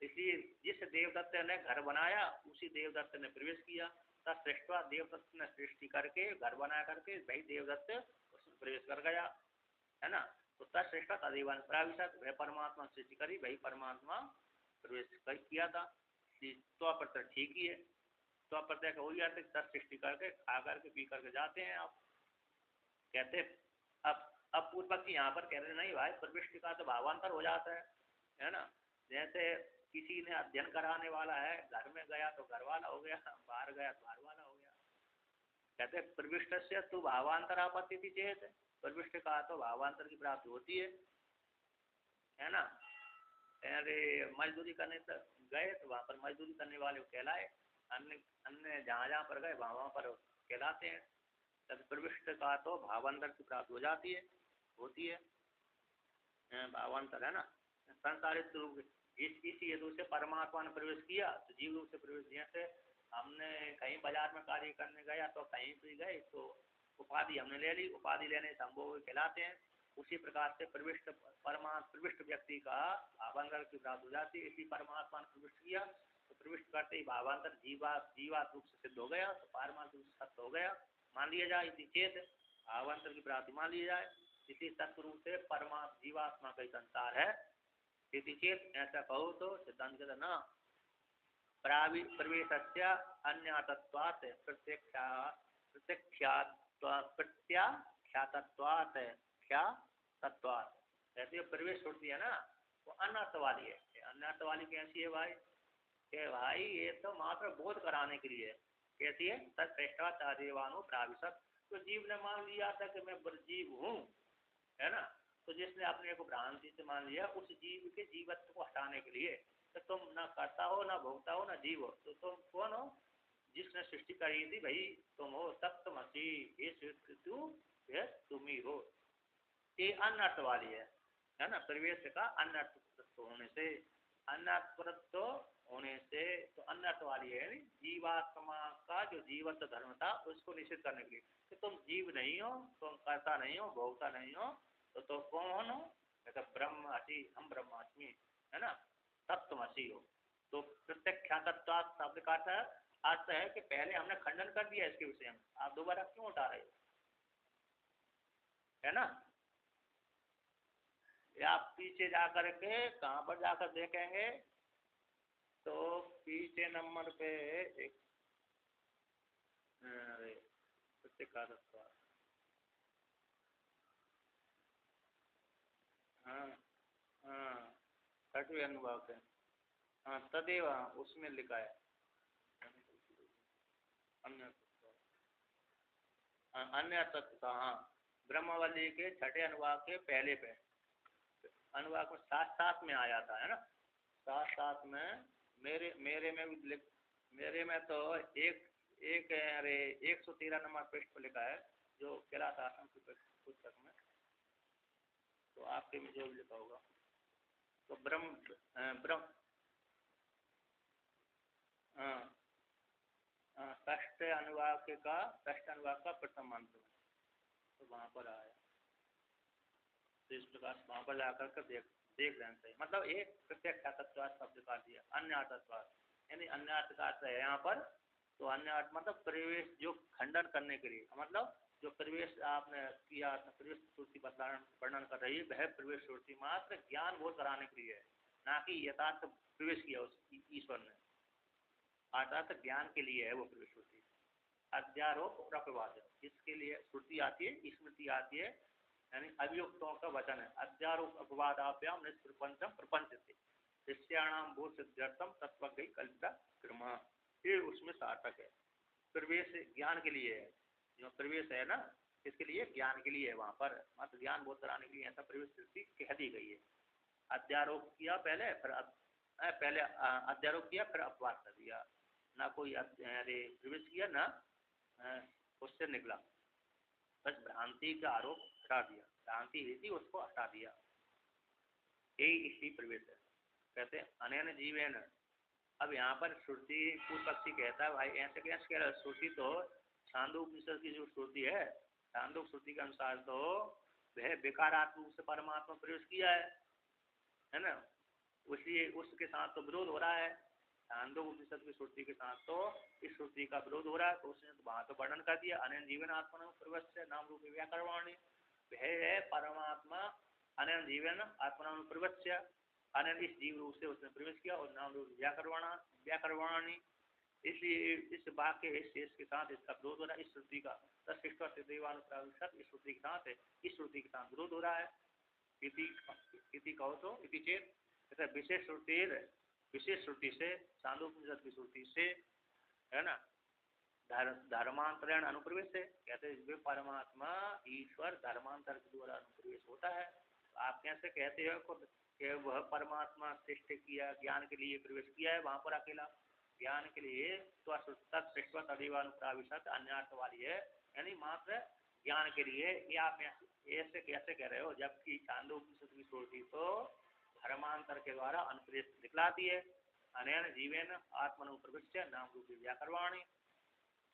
इसलिए जिस देवदत्त ने घर बनाया उसी देवदत्त ने प्रवेश किया। तब सृष्टवा, देवदत्त ने सृष्टि करके घर बना करके वही देवदत्त उसमें प्रवेश कर गया, है ना। तो तत्श्रेष्ठ तदेवान प्राविशत, वह परमात्मा सृष्टि करी वही परमात्मा प्रवेश किया था। तो प्रत्यय ठीक ही है, तो प्रत्यय का वही अर्थ सृष्टि करके खा करके पी करके जाते हैं आप। कहते अब पूर्व पक्षी यहाँ पर कह रहे नहीं भाई, प्रविष्टि का तो भावांतर हो जाता है ना। जैसे किसी ने अध्ययन कराने वाला है, घर में गया तो घर वाला हो गया, बाहर गया तो बाहर वाला हो गया। कहते प्रविष्ट से तू भावांतर आपत्ति थी चेत, प्रविष्ट का तो भावांतर की प्राप्ति होती है ना। अरे मजदूरी करने तक गए तो वहां पर मजदूरी करने वाले कहलाए, अन्य अन्य जहाँ जहाँ पर गए वहाँ पर कहलाते हैं। तब प्रविष्ट का तो भावांतर की प्राप्ति हो जाती है, होती है भावांतर, है ना। संसारित रूप इसी हेतु से परमात्मा ने प्रवेश किया तो जीव रूप से प्रवेश किया। से हमने कहीं बाजार में कार्य करने गया तो कहीं भी गए तो उपाधि हमने ले ली, उपाधि लेने से हम वो कहलाते हैं। उसी प्रकार से प्रविष्ट प्रविष्ट व्यक्ति का भावांतर की प्राप्ति हो जाती है। इसी परमात्मा ने प्रविष्ट किया तो प्रविष्ट करते ही भावांतर जीवात रूप से सिद्ध हो गया, तो पारमार्थ रूप से सत्य हो गया, मान लिया जाए। इसी चेत भावांतर की प्राप्ति मान लिया जाए, इसी तत्व रूप से परमात्मा जीवात्मा का संसार है। यदि चेत ऐसा कहो तो सिद्धांत कहता ना, प्रवेशस्य अन्यतत्वात् प्रत्याख्यातत्वात् ख्यातत्वात्, ऐसे प्रवेश होती है ना, वो अनर्थ वाली है। अनर्थ वाली कैसी है भाई? कि भाई ये तो मात्र बोध कराने के लिए। कैसी है? तत्श्रेष्ठाचार्यवानो प्राविशत, तो जीव ने मान लिया था कि मैं जीव हूँ, है ना। तो जिसने अपने को भ्रांति से मान लिया, उस जीव के जीवत्व को हटाने के लिए, तो तुम ना करता हो ना भोगता हो ना जीव हो, तो तुम कौन हो? जिसने सृष्टि करी थी भाई तुम हो, सप्तमसी, ये सृष्टि तुम ही हो। ये अनर्थ वाली है ना। प्रवेश का अनर्थ होने से, अनर्थ होने से तो अनर्थ वाली है। जीवात्मा का जो जीवत्व धर्म था उसको निश्चित करने के लिए कि तुम जीव नहीं हो, तुम करता नहीं हो, भोगता नहीं हो, तो कौन हो? तो ब्रह्मासी, हम ब्रह्मास्मि, है ना, तत्वमसी हो। तो प्रत्यक्षातत्वात् शब्द का अर्थ है कि पहले हमने खंडन कर दिया इसके विषय में, आप दोबारा क्यों उठा रहे हो, है ना। या आप पीछे जाकर के कहाँ पर जाकर देखेंगे तो पीछे नंबर पे एक, अरे प्रत्यक्षातत्वात्, हाँ हाँ, छठवें अनुभाग से, हाँ तदेव, उसमें लिखा है अन्य अन्य तत्व, हाँ ब्रह्मवल्ली के छठे अनुभाग के पहले पे अनुभाग में साथ साथ में आया था, है ना। साथ साथ में मेरे में भी मेरे में तो एक एक अरे 113 नंबर पृष्ठ पर लिखा है जो कैलाश आश्रम की पुस्तक में, तो आपके में जो लिखा होगा तो ब्रह्म ब्रह्म, हाँ षष्ठ अनुवाक का प्रथम मंत्र में, तो वहां पर आया। तो इस प्रकार से वहां पर जाकर कर देख लेना चाहिए। मतलब एक प्रत्यक्ष तत्वार्थ शब्द का दिया, अन्य तत्वार्थ यानी अन्य अर्थ का अर्थ है यहाँ पर। तो अन्य अर्थ मतलब प्रवेश जो खंडन करने के लिए, मतलब जो प्रवेश आपने किया, प्रवेश श्रुति वर्णन कर रही है, वह प्रवेश श्रुति मात्र ज्ञान बोध कराने के लिए है, ना कि यथार्थ प्रवेश किया उस ईश्वर ने, अर्थात ज्ञान के लिए है वो प्रवेश श्रुति। अध्यारोप और अपवाद, इसके लिए श्रुति आती है, स्मृति आती है, यानी अभियुक्तों का वचन है। अध्यारोप अपवादाभ्याम निष्प्रपंचम प्रपंचते शिष्याणाम भूत सिद्ध्यर्थम तत्वज्ञ कल्पिता क्रम, ये उसमें सार्थक है। प्रवेश ज्ञान के लिए है, जो प्रवेश है ना, इसके लिए ज्ञान के लिए है, वहां पर मात्र ज्ञान बोध कराने के लिए ऐसा प्रवेश श्रुति कह दी गई है। अध्यारोप किया पहले, फिर पहले अध्यारोप किया, फिर अपवाद कर दिया, ना कोई प्रवेश किया ना उससे निकला, बस भ्रांति का आरोप हटा दिया, भ्रांति हुई थी उसको हटा दिया, यही इसलिए प्रवेश है। कहते हैं अनैन जीवेन। अब यहाँ पर श्रुति पूर्व पक्षी कहता है भाई ऐसे कैसे कह रहा है, श्रुति तो छांदोग्य उपनिषद की जो श्रुति है, छांदोग्य श्रुति के अनुसार तो वह बेकारात्म रूप से परमात्मा प्रवेश किया है ना, उसलिए उसके साथ तो विरोध हो रहा है। छांदोग्य उपनिषद की श्रुति के साथ तो इस श्रुति का विरोध हो रहा है, तो उसने तो वहां तो वर्णन कर दिया अनैन जीवन आत्मा प्रवश्य नाम रूप व्याकरवाणी, वह है परमात्मा अनैन जीवन आत्मा प्रवश्य, अनैन इस जीव रूप से उसने प्रवेश किया, और नाम रूप व्याकरवाणी, इसलिए इस वाक्य इस शेष के साथ इसका विरोध हो रहा है, इस श्रुति का तत्देवानुप्राविशत इस श्रुति के साथ है, इस श्रुति के साथ विरोध हो रहा है। इति कहो तो इति चेत विशेष श्रुति से छांदोग्योपनिषद की श्रुति से है ना, धर्मांतरण अनुप्रवेश से कहते हैं परमात्मा ईश्वर धर्मांतर के द्वारा अनुप्रवेश होता है। आप कैसे कहते हो कि वह परमात्मा सृष्टि किया, ज्ञान के लिए प्रवेश किया है वहां पर अकेला, ज्ञान के लिए तो तदेवानुप्राविशत अन्यार्थ वाली है, यानी मात्र ज्ञान के लिए, ये आप ऐसे कैसे कह रहे हो, जबकि छांदोग्योपनिषद की श्रुति तो धर्मांतर के द्वारा अनुप्रवेश दिखलाती है। अनैन जीवेन आत्मनुप्रविश्य नाम रूप व्याकरवाणी,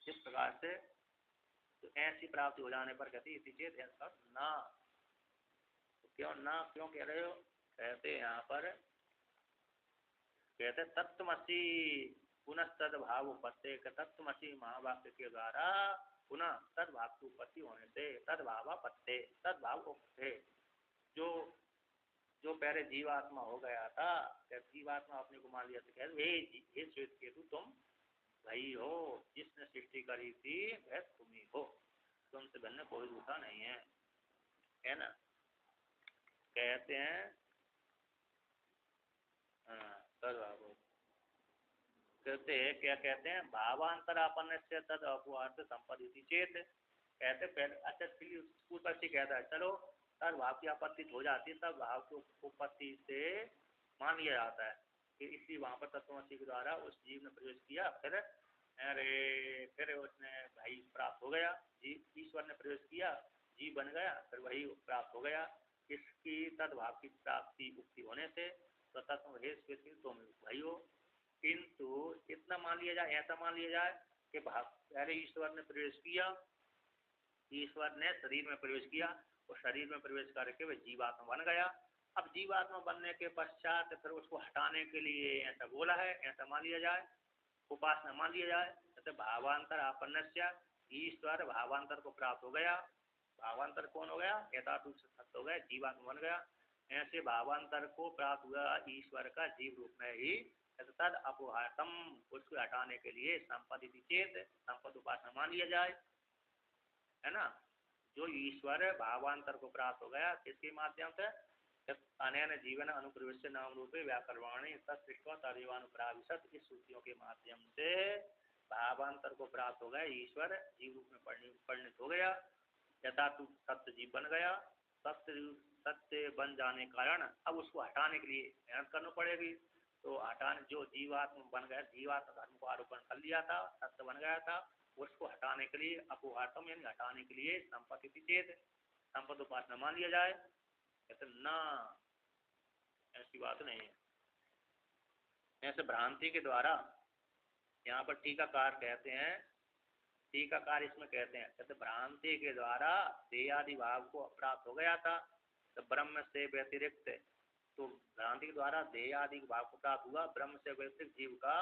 इस प्रकार से तो ऐसी प्राप्ति हो जाने पर कहती इति चेत ऐसा ना, तो क्यों कह रहे हो, कहते यहाँ पर कहते तत्वमसी पुनः तदभाव उपत्ति, तत्वमसी महावाक्य के द्वारा पुनः तदभाव की उपत्ति होने से तदभाव पत्ते तदभाव उपत्ति, जो पहले जीवात्मा हो गया था, जीवात्मा अपने को मान लिया था, हे श्वेत केतु तुम भाई हो, जिसने सृष्टि करी थी वह तुम ही हो, तुमसे भिन्न कोई दूसरा नहीं है ना। कहते हैं कहते हैं क्या कहते हैं, भावांतरापन्न से तद अपवार्थ संपत्ति चेत, कहते पहले अच्छा पूर्व पक्षी कहता है चलो तद भाव की आपत्ति हो जाती है, तब भाव की उपपत्ति से मान लिया जाता है कि इसलिए वहां पर तत्वमसी के द्वारा उस जीव ने प्रवेश किया, फिर उसने भाई प्राप्त हो गया, जीव ईश्वर ने प्रवेश किया, जीव बन गया, फिर वही प्राप्त हो गया, इसकी तदभाव की प्राप्ति उक्ति होने से तो तत्व तुम भाई हो। किंतु इतना मान लिया जाए, ऐसा मान लिया जाए कि पहले ईश्वर ने प्रवेश किया, ईश्वर ने शरीर में प्रवेश किया और शरीर में प्रवेश करके वह जीवात्मा बन गया, अब जीवात्मा बनने के पश्चात फिर उसको हटाने के लिए ऐसा बोला है, ऐसा मान लिया जाए, उपासना मान लिया जाए। जैसे भावांतर आपन्नस्य, ईश्वर भावांतर को प्राप्त हो गया, भावांतर कौन हो गया, यथार्थ सत्य हो गया, जीवात्मा बन गया, ऐसे भावांतर को प्राप्त हुआ ईश्वर का जीव रूप में ही तद अपहातम, उसको हटाने के लिए संपत्ति चेत संपद उपासना मान लिया जाए, है ना। जो ईश्वर भावांतर को प्राप्त हो गया किसके माध्यम से, अनैन जीवन अनुप्रवेश नाम रूपे व्याकरवाणी तत्सृष्टवा तदेवानुप्राविशत, इस श्रुतियों के माध्यम से भावांतर को प्राप्त हो गया, ईश्वर जीव रूप में परिणित हो गया, यथार्थ सत्य जीव बन गया, सत्य बन जाने के कारण अब उसको हटाने के लिए मेहनत करनी पड़ेगी, तो हटाने जो जीवात्मा बन गया, जीवात्मा धर्म को आरोपण कर लिया था, सत्य बन गया था, उसको हटाने के लिए अपोहातम यानी हटाने के लिए संपत्ति चेत संपद उपासना मान लिया जाए, कहते ना ऐसी बात नहीं है, ऐसे भ्रांति के द्वारा यहाँ पर टीकाकार कहते हैं, टीकाकार इसमें कहते हैं, कहते भ्रांति के द्वारा देहादि भाव को प्राप्त हो गया था, तो ब्रह्म से व्यतिरिक्त, तो भ्रांति के द्वारा देहादि भाव को प्राप्त हुआ, ब्रह्म से व्यतिरिक्त जीव का,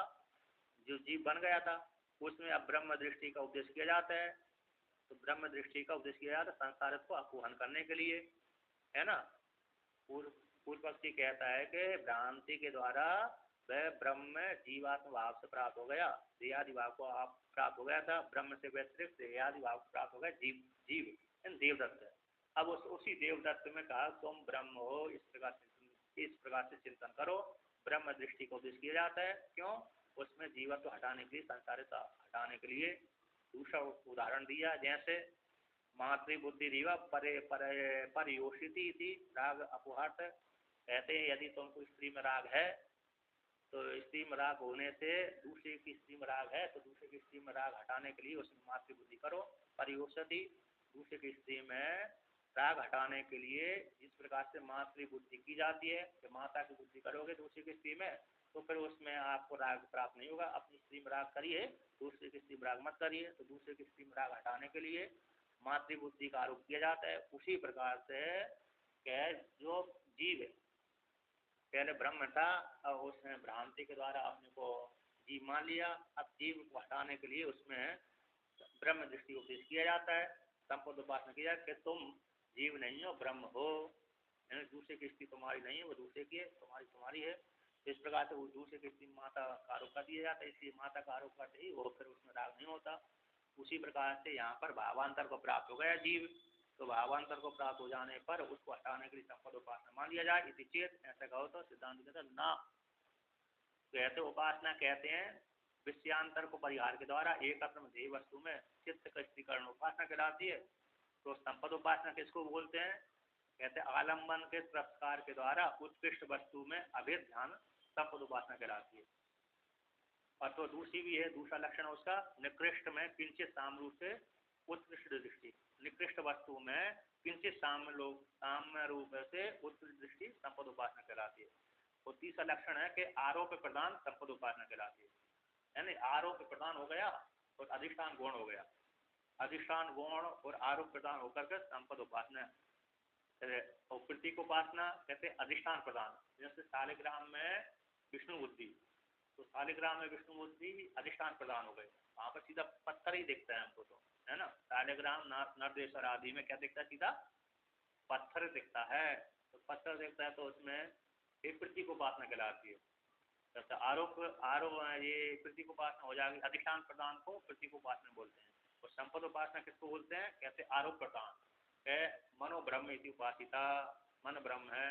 जो जीव बन गया था, उसमें अब ब्रह्म दृष्टि का उपदेश किया जाता है। तो ब्रह्म दृष्टि का उपदेश किया जाता है संसार को अपहन करने के लिए, है ना। पूर्व पक्षी कहता है कि भ्रांति के द्वारा वह ब्रह्म जीवात्म भाव से प्राप्त हो गया, देहादि भाव को आप प्राप्त हो गया था, ब्रह्म से व्यतिरिक्त देहादि भाव को प्राप्त हो गया जीव, जीव देवदत्त। अब उसी देवदत्त में कहा तुम ब्रह्म हो, इस प्रकार से चिंतन करो, ब्रह्म दृष्टि को उपदेश किया जाता है। क्यों? उसमें जीवत्व हटाने के लिए, संसारिता हटाने के लिए। दूसरा उदाहरण दिया, जैसे मातृबुद्धि रीवा परे परे परयोषिति थी राग अपहत, कहते हैं यदि तुमको स्त्री में राग है तो स्त्री में राग होने से दूसरे की स्त्री में राग है तो दूसरे की स्त्री में राग हटाने के लिए उसमें मातृबुद्धि करो। परयोषिति, दूसरे की स्त्री में राग हटाने के लिए जिस प्रकार से मातृबुद्धि की जाती है कि माता की बुद्धि करोगे दूसरे की स्त्री में तो फिर उसमें आपको राग प्राप्त नहीं होगा। अपनी स्त्री में राग करिए, दूसरे की स्त्री में राग मत करिए। तो दूसरे की स्त्री में राग हटाने के लिए मातृबुद्धि का आरोप किया जाता है। उसी प्रकार से कह जो जीव है, पहले ब्रह्म था और उसने भ्रांति के द्वारा अपने को जीव मान लिया, अब जीव को हटाने के लिए उसमें ब्रह्म दृष्टि उपदेश किया जाता है। संपद उपासना किया कि तुम जीव नहीं हो, ब्रह्म हो, दूसरे की स्त्री तुम्हारी नहीं है, वो दूसरे की है, तुम्हारी तुम्हारी है। इस प्रकार से वो दूसरे की स्त्री माता का आरोप कर दिया जाता है, इसलिए माता का आरोप करते ही वो फिर उसमें राग नहीं होता। उसी प्रकार से यहाँ पर भावांतर को प्राप्त हो गया जीव, तो भावांतर को प्राप्त हो जाने पर उसको हटाने के लिए संपद उपासना मान लिया जाए। इति चेत, ऐसा कहो तो सिद्धांत कहते हैं ना, कहते उपासना कहते हैं विषयांतर को परिहार के द्वारा एकत्र देह वस्तु में चित्त का स्थिरीकरण उपासना कहलाती है। तो संपद उपासना किसको बोलते हैं? कहते आलम्बन के तिरस्कार के द्वारा उत्कृष्ट वस्तु में अभेद ध्यान संपद उपासना कहलाती है। और तो दूसरी भी है, दूसरा लक्षण उसका निकृष्ट में किंचित साम्य से उत्कृष्ट दृष्टि, निकृष्ट वस्तु में किंचित साम्य रूप से उत्कृष्ट दृष्टि संपद उपासना कहलाती है। और तीसरा लक्षण है कि आरोप प्रदान संपद उपासना कहलाती है। यानी आरोप प्रदान हो गया और अधिष्ठान गुण हो गया, अधिष्ठान गुण और आरोप प्रदान होकर के संपद उपासना। और प्रतीक उपासना कहते अधिष्ठान प्रदान, जैसे शालिग्राम में विष्णु बुद्धि, तो शालिग्राम में विष्णु बुद्धि अधिष्ठान प्रदान हो गए, वहां पर सीधा पत्थर ही दिखता है हमको, तो है ना। शालिग्राम नर्देश्वर आदि में क्या दिखता है? सीधा पत्थर दिखता है। तो पत्थर दिखता है तो उसमें एक प्रतीक उपासना कहलाती है। तो आरोप ये प्रतीक उपासना हो जाएगी, अधिष्ठान प्रदान को प्रतीक उपासना बोलते हैं। और संपद उपासना किसको बोलते हैं? कहते आरोप प्रदान है। मनो ब्रह्म इति उपासिता, मन ब्रह्म है,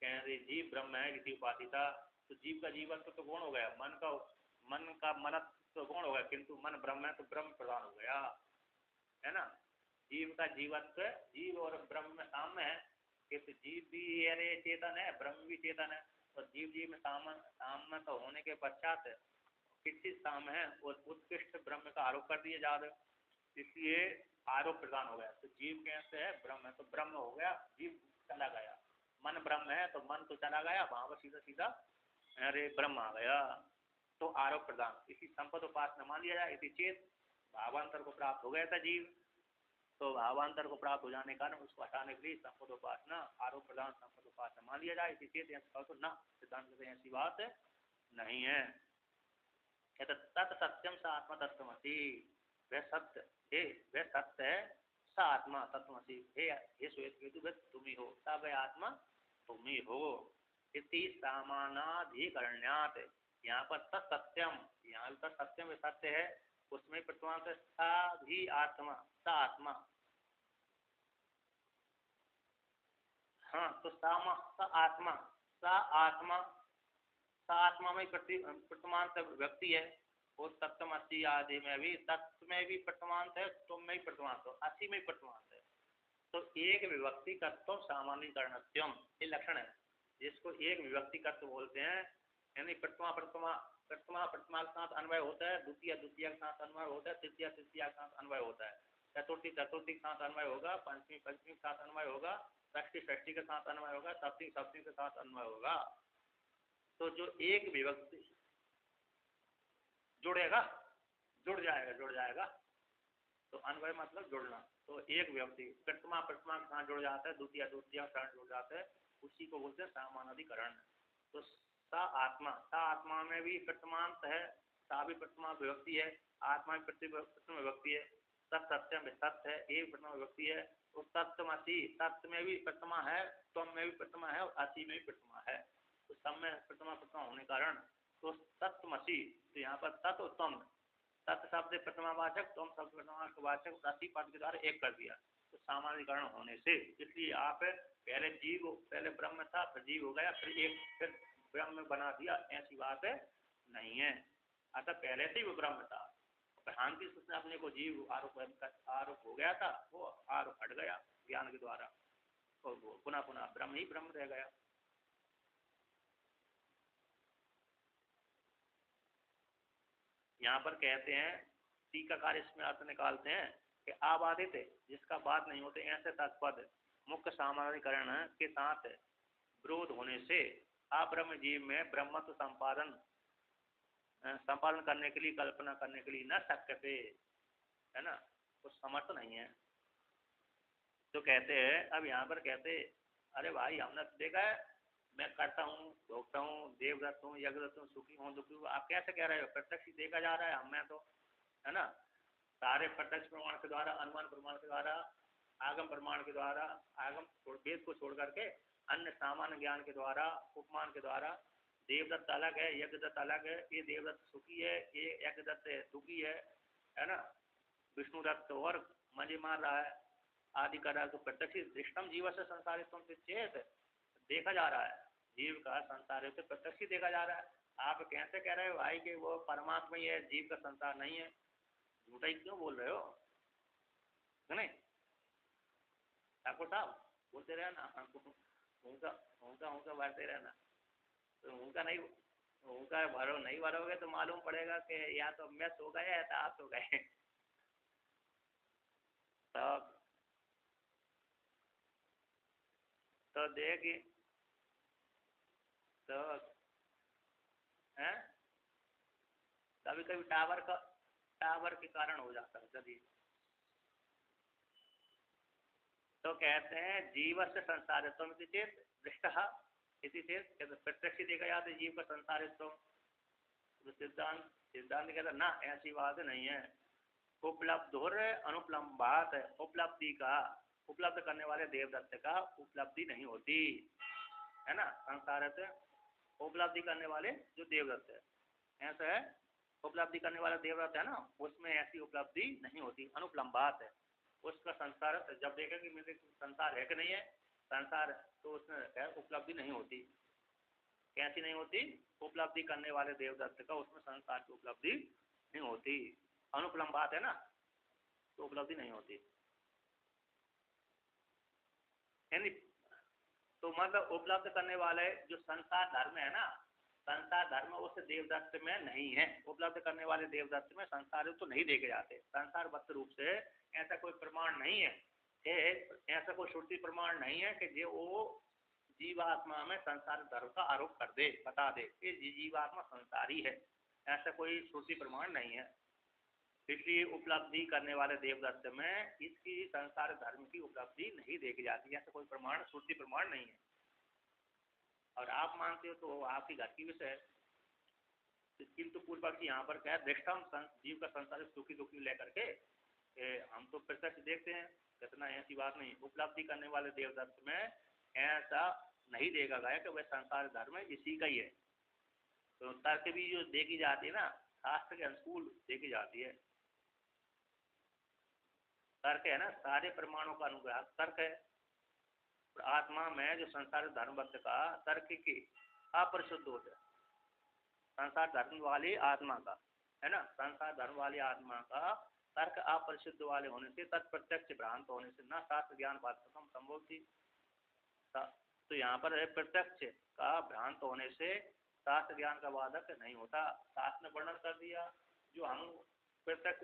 कहते जीव ब्रह्म है इति उपासिता। तो जीव का जीवत्व तो गुण हो गया, मन का मनत्व तो गुण हो गया, किंतु मन ब्रह्म है तो ब्रह्म प्रदान हो गया, है ना। जीव का जीवत्व, जीव और ब्रह्म में साम्य है कि तो जीव भी अरे चेतन है, ब्रह्म भी चेतन है। तो जीव में साम्य तो होने के पश्चात किसी साम्य है और उत्कृष्ट ब्रह्म का आरोप कर दिया जाता, इसलिए आरोप प्रदान हो गया। तो जीव कैसे है? ब्रह्म है तो ब्रह्म हो गया, जीव चला गया। मन ब्रह्म है तो मन तो चला गया, वहां पर सीधा सीधा अरे ब्रह्म आ गया, तो आरोप प्रदान। इसी संपद उपासना मान लिया जाए। इसी चेत, भावांतर को प्राप्त हो गया था जीव, तो भावांतर को प्राप्त हो जाने के कारण उसको हटाने के लिए संपद उपासना, आरोप प्रदान संपद उपासना मान लिया जाए। इसी चेत तो ना, सिद्धांत कहते हैं ऐसी बात नहीं है। तत्सत्यम स आत्मा तत्वमसि, वह सत्य हे, वह सत्य है, स आत्मा तत्वमसि, हे श्वेत केतु वह तुम ही हो, सा वह आत्मा तुम ही हो। इति सामानाधिकरण्यात्, यहाँ पर तत्सत्यम, यहाँ पर सत्यम सत्य है, उसमें प्रतिमान से सा भी आत्मा, सा आत्मा, हाँ तो सामा सा आत्मा, सा आत्मा, सा आत्मा में प्रतिमान से व्यक्ति है। और सप्तम अस्थि आदि में भी, तत्व में भी प्रतिमान है, तुम में ही प्रतिमान हो, अस्थि में ही प्रतिमान है। तो एक विभक्ति कर्तव्य सामान्यकरणत्वम, ये लक्षण है जिसको एक विभक्ति कर्तव्य बोलते हैं। यानी प्रथमा प्रथमा प्रथमा प्रथमा के साथ अन्वय होता है, द्वितीय द्वितीय के साथ अन्वय होता है, तृतीय तृतीय के साथ अन्वय होता है, चतुर्थी चतुर्थी के साथ अन्वय होगा, पंचमी पंचमी के साथ अन्वय होगा, षष्ठी षष्ठी के साथ अन्वय होगा, सप्तमी सप्तमी के साथ अन्वय होगा। तो जो एक विभक्ति, जुड़ेगा, जुड़ जाएगा। तो अन्वय मतलब जुड़ना। तो एक व्यक्ति प्रतिमा प्रतिमा के साथ जुड़ जाता है, द्वितीय द्वितीय के साथ जुड़ जाता है, उसी को बोलते हैं सामानाधिकरण। तो सा आत्मा में भी प्रतिमांत है, सा भी प्रतिमा विभक्ति है, आत्मा भी प्रतिमा विभक्ति है, सत्य में सत्य है, एक प्रतिमा विभक्ति है। तो तत्वमसि, सत्य में भी प्रतिमा है, त्वम में भी प्रतिमा है और असी में भी प्रतिमा है। तो सब में प्रतिमा प्रतिमा होने कारण तो तत्वमसि, तो यहाँ पर तत् और त्वम, तत् शब्द प्रतिमावाचक, त्वम शब्द प्रतिमावाचक, असी पद के द्वारा एक कर दिया। तो सामान्यकरण होने से, इसलिए आप पहले जीव, पहले ब्रह्म था फिर जीव हो गया, फिर ब्रह्म बना दिया, ऐसी बात नहीं है। अतः पहले से ही वो ब्रह्म था, भ्रांति उसने अपने को जीव आरोप हो गया था, वो आरोप हट गया ज्ञान के द्वारा, और वो पुनः पुनः ब्रह्म ही ब्रह्म रह गया। यहाँ पर कहते हैं टीकाकार इसमें अर्थ निकालते हैं कि आबाधित है जिसका बात नहीं होते ऐसे तत्पद मुख्य सामान्यकरण के साथ विरोध होने से अब्रह्म जीव में ब्रह्मत्व संपादन करने के लिए, कल्पना करने के लिए न सकते, है ना, कुछ समर्थ नहीं है। तो कहते हैं, अब यहाँ पर कहते, अरे भाई हमने देखा है, मैं करता हूँ, भोगता हूँ, देवदत्त हूँ, यज्ञदत्त हूँ, सुखी हूँ, दुखी हूँ, आप कैसे कह रहे हो? प्रत्यक्ष देखा जा रहा है हमें तो, है ना, सारे प्रत्यक्ष प्रमाण के द्वारा, अनुमान प्रमाण के द्वारा, आगम प्रमाण के द्वारा, आगम वेद को छोड़ करके अन्य सामान्य ज्ञान के द्वारा, उपमान के द्वारा, देवदत्त अलग है, यज्ञदत्त अलग है, ये देवदत्त सुखी है, ये यज्ञदत्त दुखी है ना, विष्णुदत्त और मजे मार रहा है आदि कर रहा है। तो प्रत्यक्ष दृष्टम जीव से संसारित्वम चेत, देखा जा रहा है जीव का संसार से प्रत्यक्ष देखा जा रहा है। आप कैसे कह रहे हो भाई कि वो परमात्मा ही है, जीव का संसार नहीं है? झूठा ही क्यों बोल रहे हो, नहीं ठाकुर साहब? बोलते रहना, उनका उनका उनका भरते रहना। तो उनका नहीं, उनका नहीं भरोगे तो मालूम पड़ेगा कि या तो मैं सो गया या तो आप सो गए। तो देख, तो है कभी कभी टावर के कारण हो जाता है कभी। तो कहते हैं जीव से संसारित्व चेत दृष्ट इसी से प्रत्यक्ष देखा जाता है जीव का संसारित्व। तो सिद्धांत सिद्धांत कहता ना, ऐसी बात नहीं है। उपलब्ध हो रहे अनुपलम्बात है, उपलब्धि का, उपलब्ध करने वाले देवदत्त का उपलब्धि नहीं होती, है ना, संसारित्व उपलब्धि करने वाले जो देवदत्त है, ऐसा है, उपलब्धि करने वाला देवदत्त है ना, उसमें ऐसी उपलब्धि नहीं होती, अनुपलम्बात है। उसका संसार जब देखें कि मेरे संसार है कि नहीं है, संसार, तो उसमें उपलब्धि नहीं होती। कैसी नहीं होती? उपलब्धि करने वाले देवदत्त का उसमें संसार की उपलब्धि नहीं होती, अनुपलम्बात है ना, तो उपलब्धि नहीं होती। यानी तो मतलब उपलब्ध करने वाले जो संसार धर्म है ना, संसार धर्म उस देवदत्त में नहीं है। उपलब्ध करने वाले देवदत्त में संसार तो नहीं देखे जाते, संसारबद्ध रूप से ऐसा कोई प्रमाण नहीं है, ऐसा कोई श्रुति प्रमाण नहीं है कि जो वो जीवात्मा में संसार धर्म का आरोप कर दे, बता दे कि जीवात्मा संसारी है, ऐसा कोई श्रुति प्रमाण नहीं है। इसलिए उपलब्धि करने वाले देवदत्त में इसकी संसार धर्म की उपलब्धि नहीं देखी जाती, ऐसा कोई प्रमाण, श्रुति प्रमाण नहीं है। और आप मानते हो तो आपकी घर की विषय है, किंतु पूर्व पक्षी यहाँ पर क्या है, दृष्टम जीव का संसार सुखी दुखी लेकर के हम तो प्रत्यक्ष देखते हैं, कितना ऐसी बात नहीं। उपलब्धि करने वाले देवदत्त में ऐसा नहीं देखा गया कि वह संसार धर्म इसी का ही है। तो तर्क भी जो देखी जाती है ना, शास्त्र के अनुकूल देखी जाती है। तर्क है ना, सारे प्रमाणों का अनुग्रह तर्क है। आत्मा में जो संसार धर्मवत्त का तर्क की अपरिशुद्ध होता है, संसार धर्म वाली आत्मा का, है ना, संसार धर्म वाली आत्मा का तर्क अपरिशुद्ध वाले होने से, तत्प्रत्यक्ष भ्रांत होने से न शास्त्र ज्ञान बाध्यता संभव थी। तो यहाँ पर है प्रत्यक्ष का भ्रांत होने से शास्त्र ज्ञान का बाधक नहीं होता। शास्त्र ने वर्णन कर दिया जो हम प्रत्यक्ष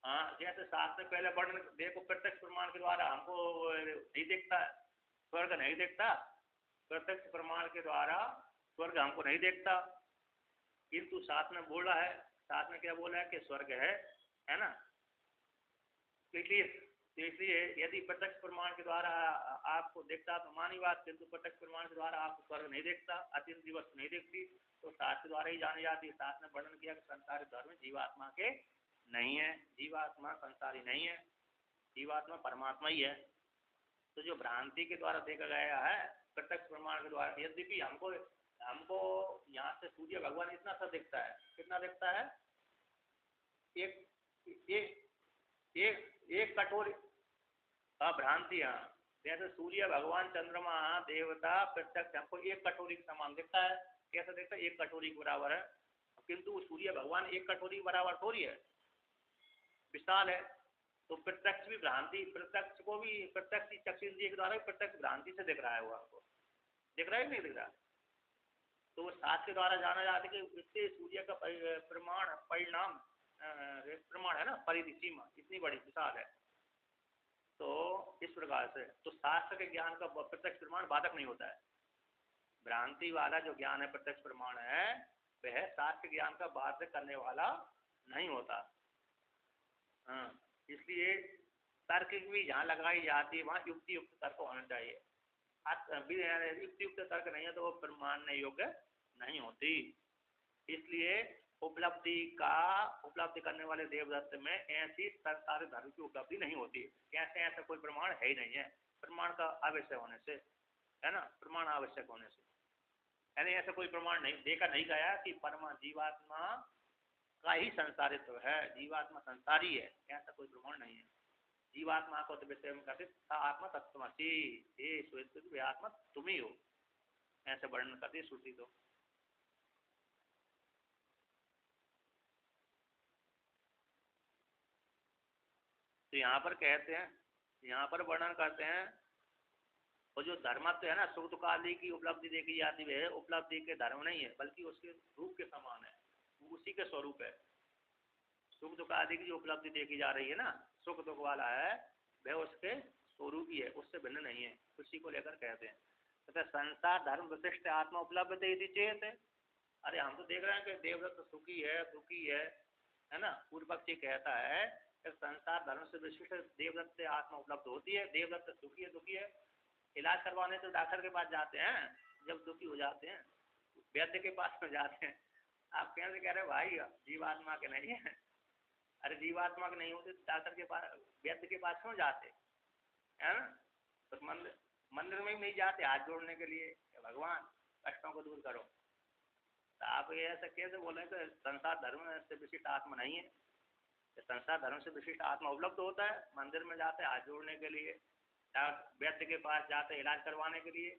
हाँ, जैसे शास्त्र पहले वर्णन देखो, प्रत्यक्ष प्रमाण के द्वारा हमको नहीं दिखता, स्वर्ग नहीं दिखता, प्रत्यक्ष प्रमाण के द्वारा स्वर्ग हमको नहीं देखता, किंतु साथ में बोला है, साथ में क्या बोला है कि स्वर्ग है ना। इसलिए यदि प्रत्यक्ष प्रमाण के द्वारा आपको देखता तो मानी बात, किंतु प्रत्यक्ष प्रमाण के द्वारा आपको स्वर्ग नहीं देखता, अतिथि वस्तु नहीं देखती, तो शास्त्र द्वारा ही जानी जाती है। शास्त्र ने वर्णन किया कि संसार धर्म जीवात्मा के नहीं है, जीवात्मा संसारी नहीं है, जीवात्मा परमात्मा ही है। तो जो भ्रांति के द्वारा देखा गया है प्रत्यक्ष प्रमाण के द्वारा, यद्यपि हमको हमको यहाँ से सूर्य भगवान इतना सा दिखता है, कितना दिखता है, एक एक एक एक कटोरी भ्रांति। हाँ, जैसे सूर्य भगवान चंद्रमा देवता प्रत्यक्ष हमको एक कटोरी के समान दिखता है। कैसा दिखता है, एक कटोरी के बराबर है, किंतु सूर्य भगवान एक कटोरी बराबर थोड़ी है, विशाल है। तो प्रत्यक्ष भी भ्रांति, प्रत्यक्ष को भी प्रत्यक्ष चक्षुंद्रिय के द्वारा प्रत्यक्ष भ्रांति से दिख रहा है, वो आपको दिख रहा है नहीं दिख रहा। तो वो शास्त्र के द्वारा जाना जाता है कि इससे सूर्य का प्रमाण परिणाम प्रमाण है ना, परिधि सीमा इतनी बड़ी विशाल है। तो इस प्रकार से तो शास्त्र के ज्ञान का प्रत्यक्ष प्रमाण बाधक नहीं होता है। भ्रांति वाला जो ज्ञान है प्रत्यक्ष प्रमाण है, वह शास्त्र ज्ञान का बाधक करने वाला नहीं होता। हाँ, इसलिए तर्क भी जहाँ लगाई जाती है वहाँ युक्ति युक्त तर्क होना चाहिए। युक्ति युक्त तर्क नहीं है तो वो प्रमाणने योग्य नहीं होती। इसलिए उपलब्धि करने वाले देवदत्त में ऐसी सारे धर्म की उपलब्धि नहीं होती। कैसे, ऐसा कोई प्रमाण है ही नहीं है, प्रमाण का आवश्यक होने से, है ना, प्रमाण आवश्यक होने से, यानी ऐसा कोई प्रमाण नहीं देखा नहीं गया कि परमा जीवात्मा का ही संसारित्व है, जीवात्मा संसारी है, ऐसा कोई प्रमाण नहीं है। जीवात्मा को तो विषय में कहते आत्मा तत्वमसि, ये श्वेत आत्मा तुम ही हो, ऐसे वर्णन करती श्रुति। तो यहाँ पर कहते हैं, यहाँ पर वर्णन करते हैं, और जो धर्मत्व है ना, सुख दुख आदि की उपलब्धि देखी जाती है, उपलब्धि के धर्म नहीं है, बल्कि उसके रूप के समान है, उसी के स्वरूप है। सुख दुख आदि की जो उपलब्धि देखी जा रही है ना, सुख दुख वाला है, वह उसके स्वरूप ही है, उससे भिन्न नहीं है, उसी को लेकर कहते हैं। तो संसार धर्म विशिष्ट आत्मा उपलब्ध चेत है। अरे हम तो देख रहे हैं कि देवदत्त सुखी है दुखी है ना। पूर्व पक्षी कहता है कि संसार धर्म से विशिष्ट देवदत्त से आत्मा उपलब्ध होती है, देवदत्त सुखी है दुखी है। इलाज करवाने तो डॉक्टर के पास जाते हैं, जब दुखी हो जाते हैं वैद्य के पास में जाते हैं। आप कैसे कह रहे भाई जीवात्मा के नहीं है? अरे जीवात्मा के नहीं होते तो डॉक्टर के पास वैद्य के पास क्यों जाते, है ना। तो मंदिर में भी नहीं जाते हाथ जोड़ने के लिए, भगवान कष्टों को दूर करो। तो आप ये ऐसा कैसे बोले कि संसार धर्म से विशिष्ट आत्मा नहीं है? संसार धर्म से विशिष्ट आत्मा उपलब्ध होता है, मंदिर में जाते हाथ जोड़ने के लिए, वैद्य के पास जाते इलाज करवाने के लिए,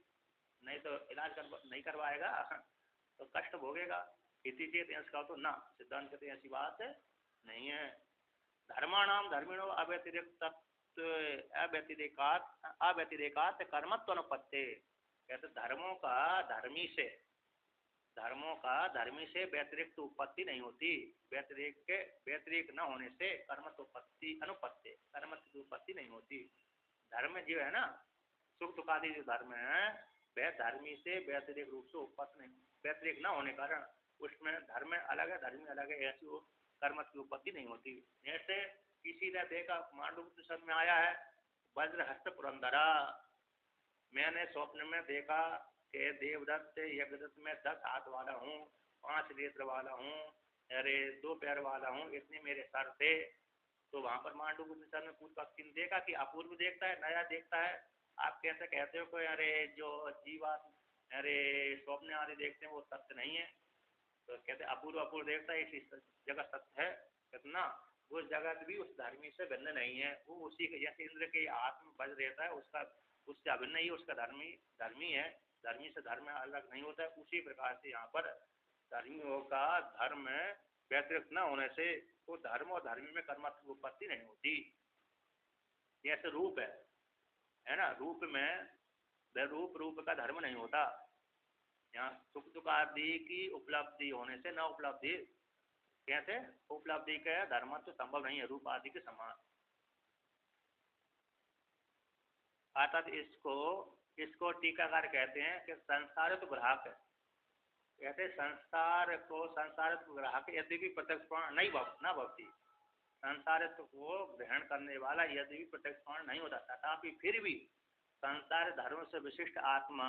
नहीं तो इलाज नहीं करवाएगा तो कष्ट भोगेगा। इसी चीज इसका तो ना सिद्धांत कहते ऐसी बात नहीं है। धर्माणाम धर्मिणो अव्यतिरेकात कर्मत्व अनुपत्ति। कहते धर्मों का धर्मी से व्यतिरिक्त उत्पत्ति नहीं होती। व्यतिरिक्त न होने से कर्मत्वोत्पत्ति अनुपत्ति, कर्म की उत्पत्ति नहीं होती। धर्म जो है ना, सुख दुखादि जो धर्म है, वह धर्मी से व्यतिरिक्त रूप से उत्पत्ति नहीं, व्यतिरिक्त न होने कारण उसमें धर्म अलग है धर्मी अलग है, ऐसी वो कर्म की उत्पत्ति नहीं होती। जैसे किसी ने देखा, मांडुक्य में आया है, वज्रहस्त पुरंदरा, मैंने स्वप्न में देखा कि देवदत्त यज्ञदत्त में 10 हाथ वाला हूँ, 5 नेत्र वाला हूँ, अरे 2 पैर वाला हूँ, इतने मेरे सर थे। तो वहां पर मांडुक्य सर ने पूर्व पक्षी ने देखा कि अपूर्व देखता है, नया देखता है। आप कैसे कहते हो कि अरे जो जीवा अरे स्वप्न आदि देखते हैं वो सत्य नहीं है? तो कहते अपूर्व देखता है, इसी जगह सत्य है। कहते ना वो जगत भी उस धर्मी से भिन्न नहीं है, वो उसी के जैसे इंद्र के आत्म बज रहता है, उसका उससे अभिन्न ही उसका धर्मी है, धर्मी से धर्म अलग नहीं होता है। उसी प्रकार से यहाँ पर धर्मियों का धर्म व्यतिरिक्त न होने से वो धर्म और धर्मी में कर्म की उत्पत्ति नहीं होती। जैसे रूप है ना, रूप में रूप का धर्म नहीं होता। यहाँ सुख दुख आदि की उपलब्धि होने से न उपलब्धि, कैसे उपलब्धि का धर्म तो संभव नहीं है रूप आदि के समान। अर्थात इसको इसको टीकाकार कहते हैं कि संसार तो ग्राहक है। कहते संसार को ग्राहक यदि भी प्रत्यक्ष प्रमाण नहीं न भवती, संसारित्व को ग्रहण करने वाला यदि भी प्रत्यक्ष प्रमाण नहीं होता, तथापि फिर भी संसार धर्म से विशिष्ट आत्मा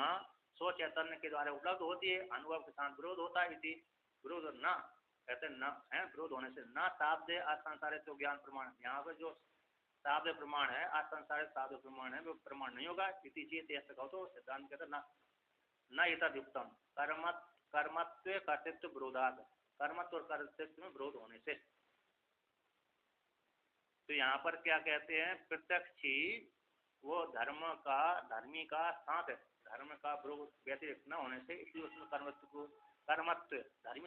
स्व चैतन्य के द्वारा उपलब्ध होती है, अनुभव के साथ विरोध होता है। इति विरोध न कहते न है, विरोध होने से न शाब्द असंसारित्व ज्ञान प्रमाण, यहाँ पर जो शाब्द प्रमाण है असंसारित शाब्द प्रमाण है वो प्रमाण नहीं होगा। इति चेत ऐसा कहो तो सिद्धांत कहते न न युक्तम कर्मत्व कर्तृत्व विरोधात, कर्मत्व और कर्तृत्व में विरोध होने से। तो यहाँ पर क्या कहते हैं, प्रत्यक्ष ही वो धर्मी का साथ है, धर्म का व्यतिरिक्त न होने से, इसलिए उसमें कर्मत्व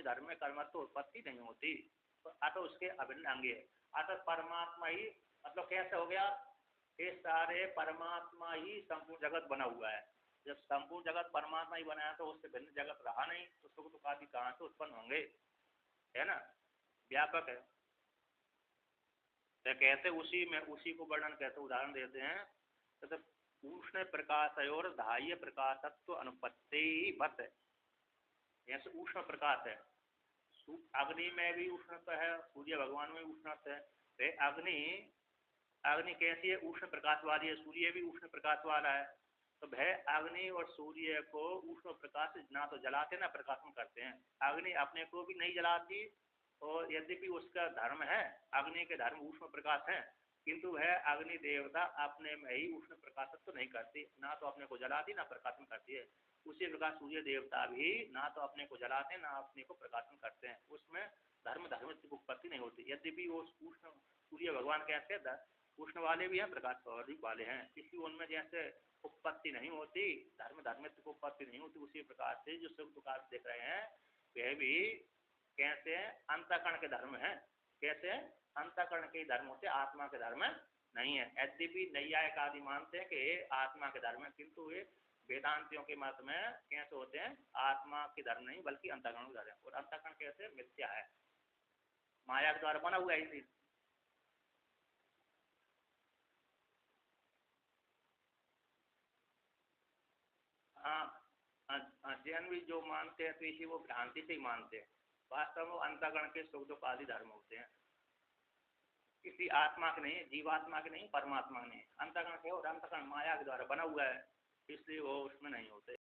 धर्म में कर्मत्व उत्पत्ति नहीं होती, तो अतः उसके अभिन्न अंग है। अतः परमात्मा ही मतलब कैसे हो गया, ये सारे परमात्मा ही संपूर्ण जगत बना हुआ है। जब संपूर्ण जगत परमात्मा ही बनाया तो उससे भिन्न जगत रहा नहीं, तो सुख दुख आदि कहाँ से उत्पन्न होंगे, है ना, व्यापक है। तो कहते उसी को वर्णन कहते उदाहरण देते हैं, तो उष्ण प्रकाश और धाह्य प्रकाशत्व अनुपत्ति बत, जैसे उष्ण प्रकाश है, अग्नि में भी उष्णत्व है, सूर्य भगवान में उष्णत्व है। अग्नि कैसी है, उष्ण प्रकाश वाली है, सूर्य भी उष्ण प्रकाश वाला है। तो भय अग्नि और सूर्य को उष्ण प्रकाश ना तो जलाते ना प्रकाशन करते हैं। अग्नि अपने को भी नहीं जलाती, और यद्यपि उसका धर्म है, अग्नि के धर्म उष्ण प्रकाश है, किंतु वह अग्नि देवता अपने में ही उष्ण प्रकाशित तो नहीं करती, ना तो अपने को जलाती ना प्रकाशन करती है। उसी प्रकार सूर्य देवता भी ना तो अपने को जलाते ना अपने को प्रकाशन करते हैं, उसमें धर्म की उत्पत्ति नहीं होती। यद्यपि वो उष्ण सूर्य भगवान कैसे हैं, उष्ण वाले भी हैं प्रकाश वाले हैं, इसलिए उनमें जैसे उत्पत्ति नहीं होती, धर्म की उत्पत्ति नहीं होती, उसी प्रकार से जो सब प्रकार देख रहे हैं वह भी कैसे अंतःकरण के धर्म है, कैसे अंतःकरण के धर्म होते, आत्मा के धर्म नहीं है। यद्यपि नैयायिक आदि मानते हैं कि आत्मा के धर्म है, किंतु वे वेदांतियों के मत में कैसे होते हैं, आत्मा के धर्म नहीं बल्कि अंतःकरण के धर्म, और अंतःकरण कैसे मिथ्या है, माया के द्वारा बना हुआ है। इसी हाँ, जैन भी जो मानते हैं तो इसी वो भ्रांति से ही मानते हैं, वास्तव में अंतःकरण के सुख दुख आदि धर्म होते हैं, किसी आत्मा के नहीं, जीवात्मा के नहीं, परमात्मा के नहीं, अंतःकरण के, और अंतःकरण माया के द्वारा बना हुआ है, इसलिए वो उसमें नहीं होते।